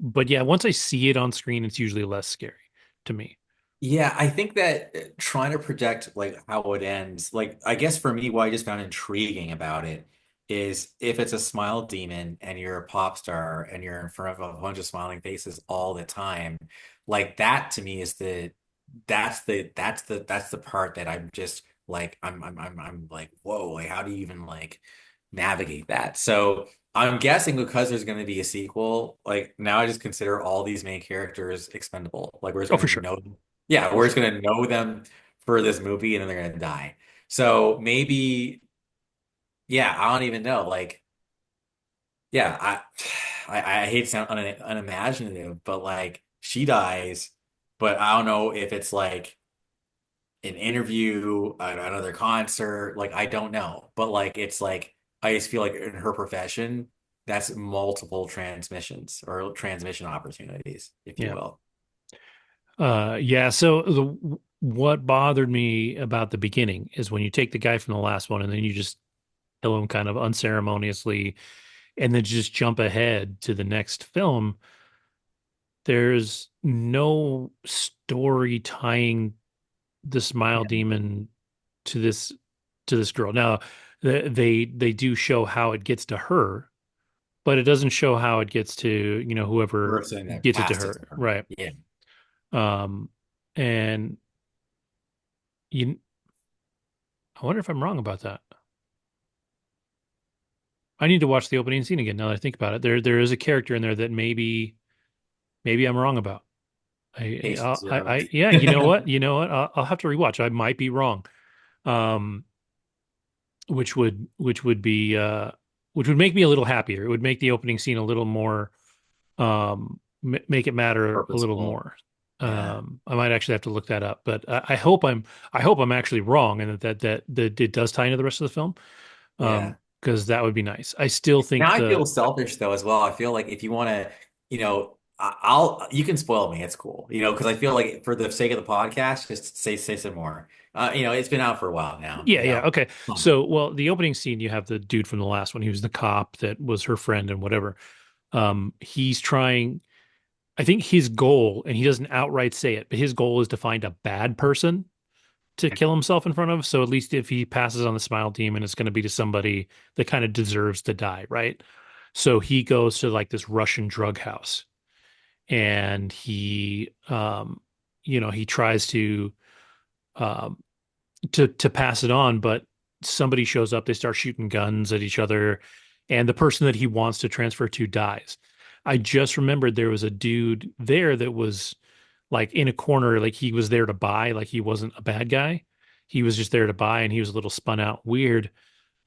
But yeah, once I see it on screen, it's usually less scary to me. Yeah, I think that trying to project like how it ends, like I guess for me, what I just found intriguing about it is if it's a smile demon and you're a pop star and you're in front of a bunch of smiling faces all the time, like that to me is that's the part that I'm just like I'm like, whoa, like how do you even like navigate that? So I'm guessing because there's going to be a sequel, like now I just consider all these main characters expendable. Like we're just Oh, for going to sure. know yeah, For we're just sure. gonna know them for this movie and then they're gonna die. So maybe yeah, I don't even know. Like, yeah, I hate to sound unimaginative, but like she dies, but I don't know if it's like an interview, another concert, like I don't know. But like it's like I just feel like in her profession, that's multiple transmissions or transmission opportunities, if you Yeah. will. Yeah. So what bothered me about the beginning is when you take the guy from the last one and then you just kill him kind of unceremoniously and then just jump ahead to the next film. There's no story tying the smile Yeah. demon to this girl. Now, they do show how it gets to her, but it doesn't show how it gets to, whoever Person that gets it to passed it to her. her. Right. Yeah. Um, and you, I wonder if I'm wrong about that. I need to watch the opening scene again now that I think about it. There is a character in there that maybe I'm wrong about. Patient zero. Yeah, you know what? You know what? I'll have to rewatch. I might be wrong. Um, which would make me a little happier. It would make the opening scene a little more make it matter a little Purposeful. more. Yeah. I might actually have to look that up, but I hope I'm actually wrong and that it does tie into the rest of the film. Yeah. Because that would be nice. I still Now think I feel the selfish though as well. I feel like if you want to, I'll you can spoil me. It's cool, because I feel like for the sake of the podcast, just say some more. It's been out for a while now. yeah, okay. Come on. So well, the opening scene you have the dude from the last one. He was the cop that was her friend and whatever. He's trying. I think his goal, and he doesn't outright say it, but his goal is to find a bad person to kill himself in front of. So at least if he passes on the smile demon, it's going to be to somebody that kind of deserves to die, right? So he goes to like this Russian drug house and he tries um, to pass it on, but somebody shows up, they start shooting guns at each other, and the person that he wants to transfer to dies. I just remembered there was a dude there that was like in a corner, like he was there to buy, like he wasn't a bad guy. He was just there to buy, and he was a little spun out weird.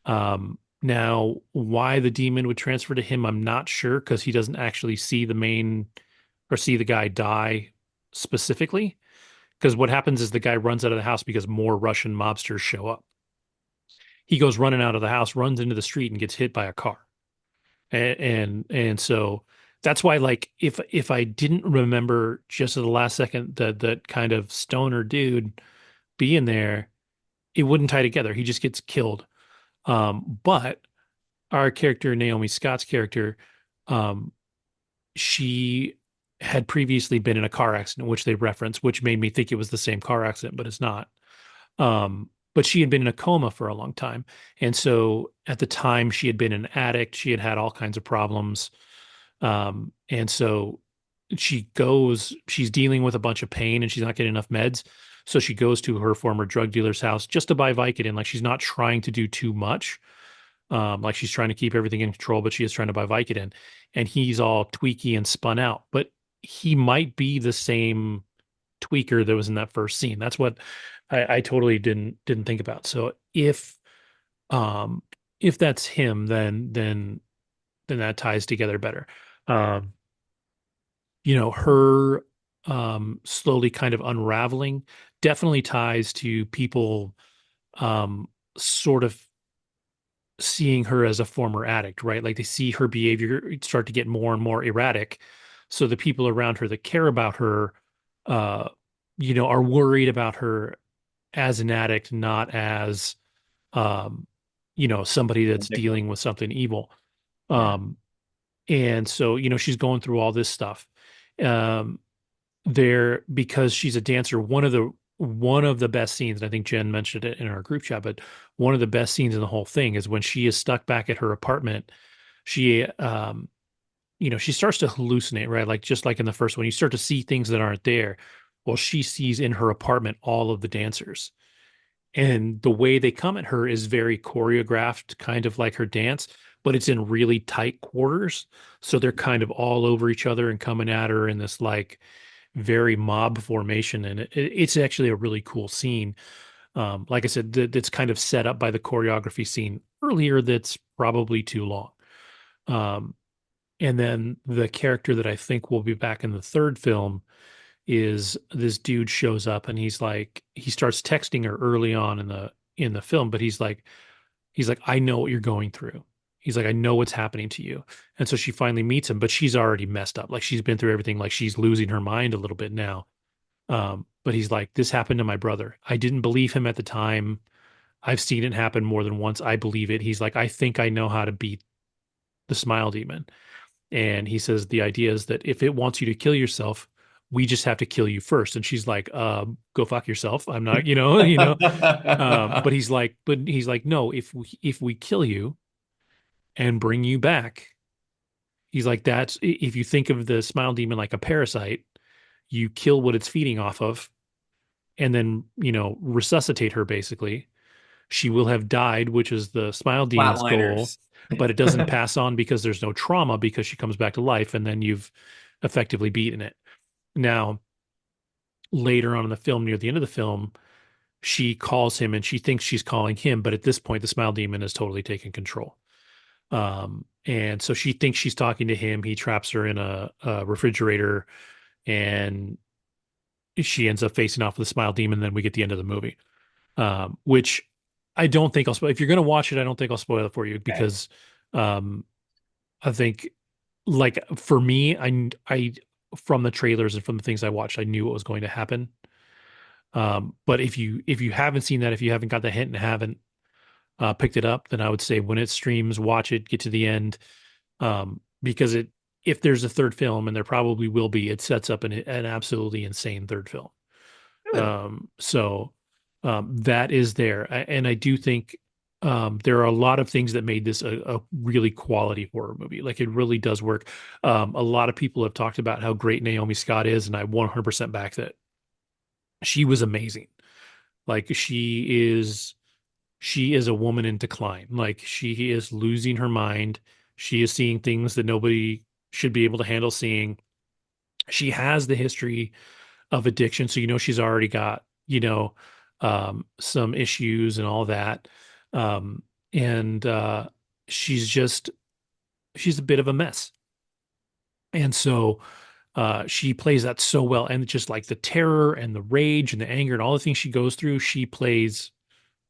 Now, why the demon would transfer to him, I'm not sure because he doesn't actually see the main or see the guy die specifically. Because what happens is the guy runs out of the house because more Russian mobsters show up. He goes running out of the house, runs into the street, and gets hit by a car. And so that's why, like, if I didn't remember just at the last second that kind of stoner dude being there, it wouldn't tie together. He just gets killed. But our character, Naomi Scott's character, um, she had previously been in a car accident, which they reference, which made me think it was the same car accident, but it's not. But she had been in a coma for a long time. And so at the time, she had been an addict. She had had all kinds of problems. And so she's dealing with a bunch of pain and she's not getting enough meds. So she goes to her former drug dealer's house just to buy Vicodin. Like she's not trying to do too much. Like she's trying to keep everything in control, but she is trying to buy Vicodin. And he's all tweaky and spun out. But he might be the same tweaker that was in that first scene. That's what I totally didn't think about. So um if that's him, then that ties together better. Um, her slowly kind of unraveling definitely ties to people sort of seeing her as a former addict, right? Like they see her behavior start to get more and more erratic. So the people around her that care about her, uh, are worried about her as an addict, not as, um, somebody A that's victim. dealing with something evil. Yeah. Um, and so, she's going through all this stuff. Um, because she's a dancer, one of the best scenes, and I think Jen mentioned it in our group chat, but one of the best scenes in the whole thing is when she is stuck back at her apartment. She starts to hallucinate, right? Like just like in the first one, you start to see things that aren't there. Well, she sees in her apartment all of the dancers. And the way they come at her is very choreographed, kind of like her dance, but it's in really tight quarters. So they're kind of all over each other and coming at her in this like very mob formation. And it's actually a really cool scene. Like I said, that's kind of set up by the choreography scene earlier that's probably too long. Um, and then the character that I think will be back in the third film is this dude shows up and he's like he starts texting her early on in the film, but he's like, I know what you're going through. He's like, I know what's happening to you. And so she finally meets him, but she's already messed up. Like she's been through everything, like she's losing her mind a little bit now. But he's like, this happened to my brother. I didn't believe him at the time. I've seen it happen more than once. I believe it. He's like, I think I know how to beat the smile demon. And he says the idea is that if it wants you to kill yourself, we just have to kill you first. And she's like, go fuck yourself. I'm not, but he's like, no, if we kill you and bring you back, he's like, that's if you think of the smile demon like a parasite, you kill what it's feeding off of, and then, resuscitate her basically. She will have died, which is the smile demon's goal, Flatliners. but it doesn't pass on because there's no trauma because she comes back to life and then you've effectively beaten it. Now, later on in the film, near the end of the film, she calls him and she thinks she's calling him, but at this point, the smile demon has totally taken control. And so she thinks she's talking to him. He traps her in a refrigerator and she ends up facing off with the smile demon. Then we get the end of the movie, which I don't think I'll spoil. If you're going to watch it, I don't think I'll spoil it for you Okay. because I think, like for me, I from the trailers and from the things I watched, I knew what was going to happen. But if you haven't seen that, if you haven't got the hint and haven't picked it up, then I would say when it streams, watch it, get to the end, because if there's a third film, and there probably will be, it sets up an absolutely insane third film. Good. So that is there. And I do think there are a lot of things that made this a really quality horror movie. Like it really does work. A lot of people have talked about how great Naomi Scott is, and I 100% back that. She was amazing. Like she is a woman in decline. Like she is losing her mind. She is seeing things that nobody should be able to handle seeing. She has the history of addiction, so she's already got some issues and all that. Um, and she's just she's a bit of a mess. And so she plays that so well. And just like the terror and the rage and the anger and all the things she goes through, she plays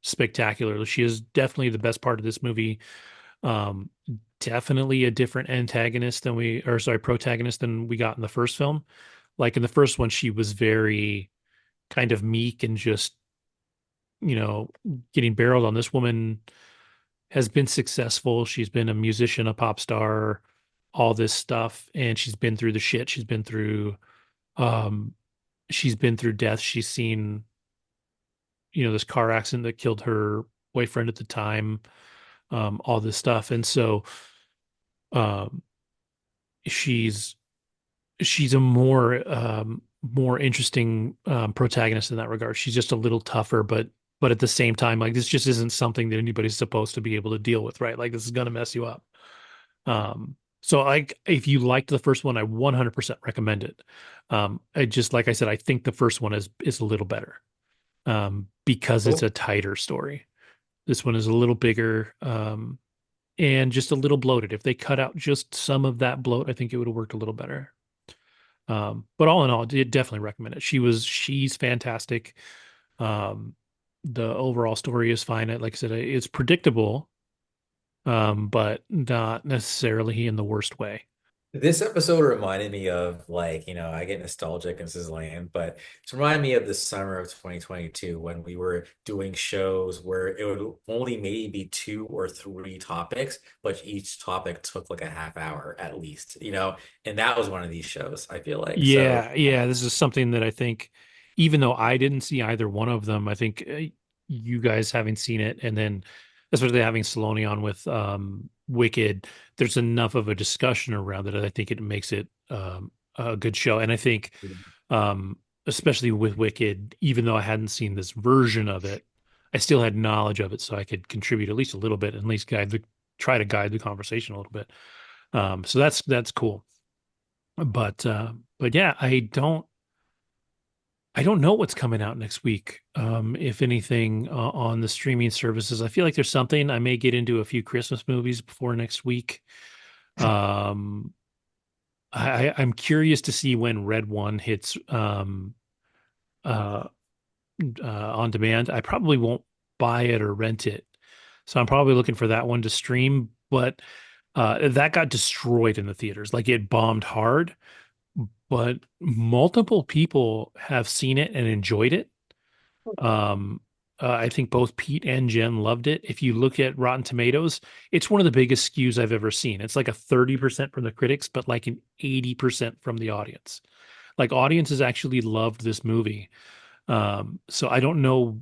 spectacular. She is definitely the best part of this movie. Um, Definitely a different protagonist than we got in the first film. Like in the first one, she was very kind of meek and just, you know, getting barreled on. This woman has been successful. She's been a musician, a pop star, all this stuff, and she's been through the shit. Um, she's been through death. She's seen, this car accident that killed her boyfriend at the time, all this stuff. And so, um, she's she's a more interesting protagonist in that regard. She's just a little tougher, but at the same time, like this just isn't something that anybody's supposed to be able to deal with, right? Like this is gonna mess you up. So like if you liked the first one, I 100% recommend it. I just like I said, I think the first one is a little better because it's Cool. a tighter story. This one is a little bigger and just a little bloated. If they cut out just some of that bloat, I think it would have worked a little better. But all in all, I definitely recommend it. She's fantastic. Um, the overall story is fine. Like I said, it's predictable, but not necessarily in the worst way. This episode reminded me of like, I get nostalgic and this is lame, but it's reminded me of the summer of 2022 when we were doing shows where it would only maybe be two or three topics, but each topic took like a half hour at least, and that was one of these shows, I feel like. So Yeah, yeah. This is something that I think, even though I didn't see either one of them, I think you guys having seen it, and then especially having Salony on with Wicked, there's enough of a discussion around it. I think it makes it a good show. And I think, especially with Wicked, even though I hadn't seen this version of it, I still had knowledge of it, so I could contribute at least a little bit, and at least try to guide the conversation a little bit. So that's cool. But yeah, I don't know what's coming out next week. If anything, on the streaming services, I feel like there's something. I may get into a few Christmas movies before next week. Um, I'm curious to see when Red One hits uh, on demand. I probably won't buy it or rent it, so I'm probably looking for that one to stream. But that got destroyed in the theaters. Like it bombed hard, but multiple people have seen it and enjoyed it. Um, I think both Pete and Jen loved it. If you look at Rotten Tomatoes, it's one of the biggest skews I've ever seen. It's like a 30% from the critics, but like an 80% from the audience. Like audiences actually loved this movie. So I don't know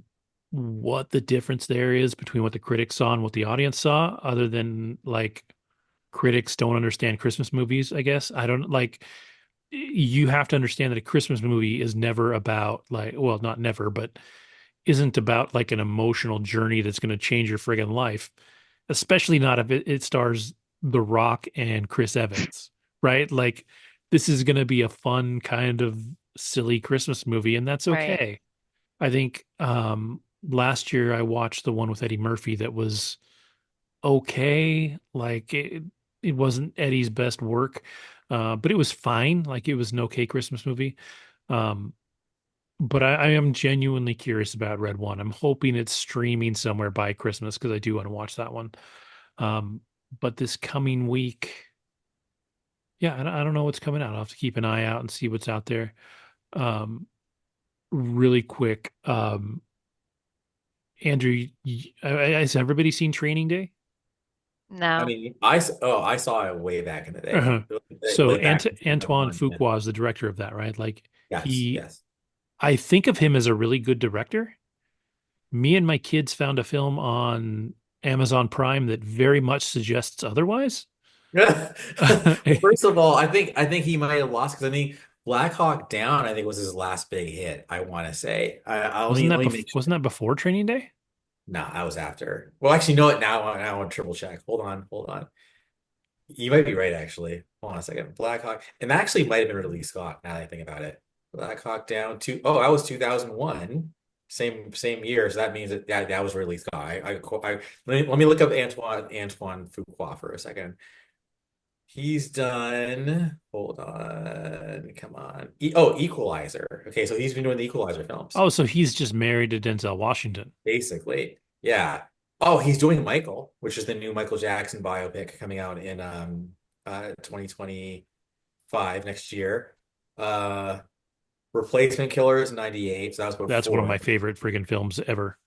what the difference there is between what the critics saw and what the audience saw, other than like critics don't understand Christmas movies, I guess. I don't like you have to understand that a Christmas movie is never about like, well, not never, but isn't about like an emotional journey that's going to change your friggin' life, especially not if it stars The Rock and Chris Evans, right? Like this is going to be a fun kind of silly Christmas movie, and that's Right. okay. I think last year I watched the one with Eddie Murphy that was okay. Like it wasn't Eddie's best work, but it was fine. Like it was an okay Christmas movie. Um, but I am genuinely curious about Red One. I'm hoping it's streaming somewhere by Christmas because I do want to watch that one. Um, but this coming week, yeah, I don't know what's coming out. I'll have to keep an eye out and see what's out there. Um, really quick, Andrew, has everybody seen Training Day? I No. mean, I saw it way back in the Uh-huh. day, So way back in Antoine 2001. Yeah. Fuqua is the director of that, right? Like Yes, he, yes. I think of him as a really good director. Me and my kids found a film on Amazon Prime that very much suggests otherwise. Well, first of all, I think he might have lost because I think Black Hawk Down, I think was his last big hit. I want to say. Let me make Wasn't sure. that before Training Day? No, I was after. Well, actually, know it now. I want to triple check. Hold on. You might be right, actually. Hold on a second. Black Hawk, and that actually might have been Ridley Scott. Now that I think about it, Black Hawk Down two. Oh, that was 2001. Same year. So that means that was Ridley Scott. Let me look up Antoine Fuqua for a second. He's done. Hold on. Come on. Equalizer. Okay, so he's been doing the Equalizer films, Oh, so he's just married to Denzel Washington. basically. Yeah. Oh, he's doing Michael, which is the new Michael Jackson biopic coming out in 2025 next year. Uh Replacement Killers 98. So that was That's one of before. my favorite friggin' films ever.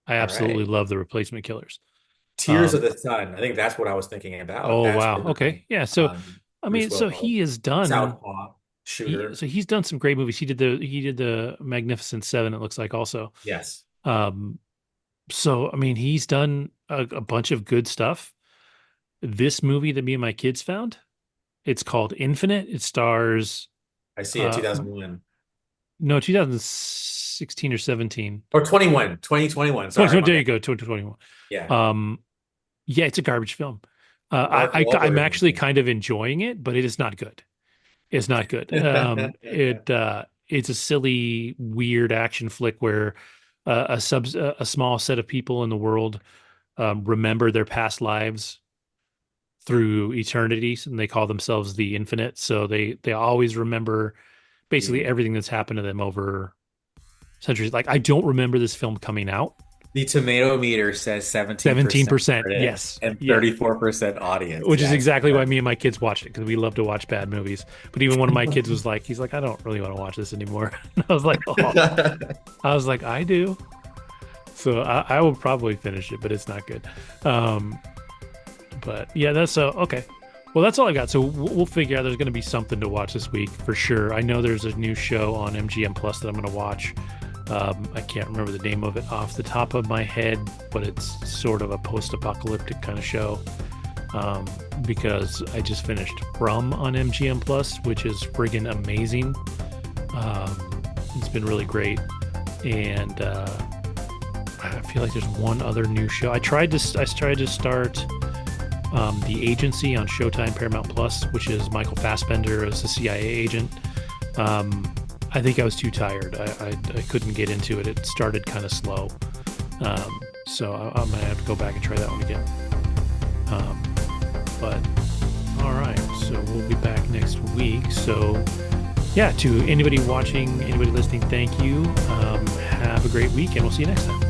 I All absolutely right. love The Replacement Killers. Tears of Um, the Sun. I think that's what I was thinking about. oh That's wow. with Okay. Yeah. So I Bruce mean, so Willis. he has done Southpaw, Shooter. he's done some great movies. He did the Magnificent Seven, it looks like also. Yes. Um, so I mean, he's done a bunch of good stuff. This movie that me and my kids found, it's called Infinite. It stars I see it, uh 2001. no 2016 or 17. Or 21, 2021. Sorry, 20, my there you bad. go, 2021. Yeah. Um, yeah, it's a garbage film. Mark I'm Wahlberg. actually kind of enjoying it, but it is not good. It's not good. It's a silly, weird action flick where a small set of people in the world remember their past lives through eternities, and they call themselves the Infinite. So they always remember basically The everything that's happened to them over centuries. Like I don't remember this film coming out. the tomato meter says 17% 17%, critics yes, and yeah. 34% audience. Which is Yeah, exactly why me and my kids watched it because we love to watch bad movies. But even one of my kids was like, he's like, I don't really want to watch this anymore. And I was like, oh, I was like, I do. So I will probably finish it, but it's not good. But yeah, that's okay. Well, that's all I got. So we'll figure out. There's going to be something to watch this week for sure. I know there's a new show on MGM Plus that I'm going to watch. I can't remember the name of it off the top of my head, but it's sort of a post-apocalyptic kind of show. Because I just finished From on MGM Plus, which is friggin' amazing. It's been really great, and I feel like there's one other new show. I tried to start The Agency on Showtime Paramount Plus, which is Michael Fassbender as a CIA agent. I think I was too tired. I couldn't get into it. It started kind of slow. So I'm gonna have to go back and try that one again. But all right, so we'll be back next week. So yeah, to anybody watching, anybody listening, thank you. Have a great week, and we'll see you next time.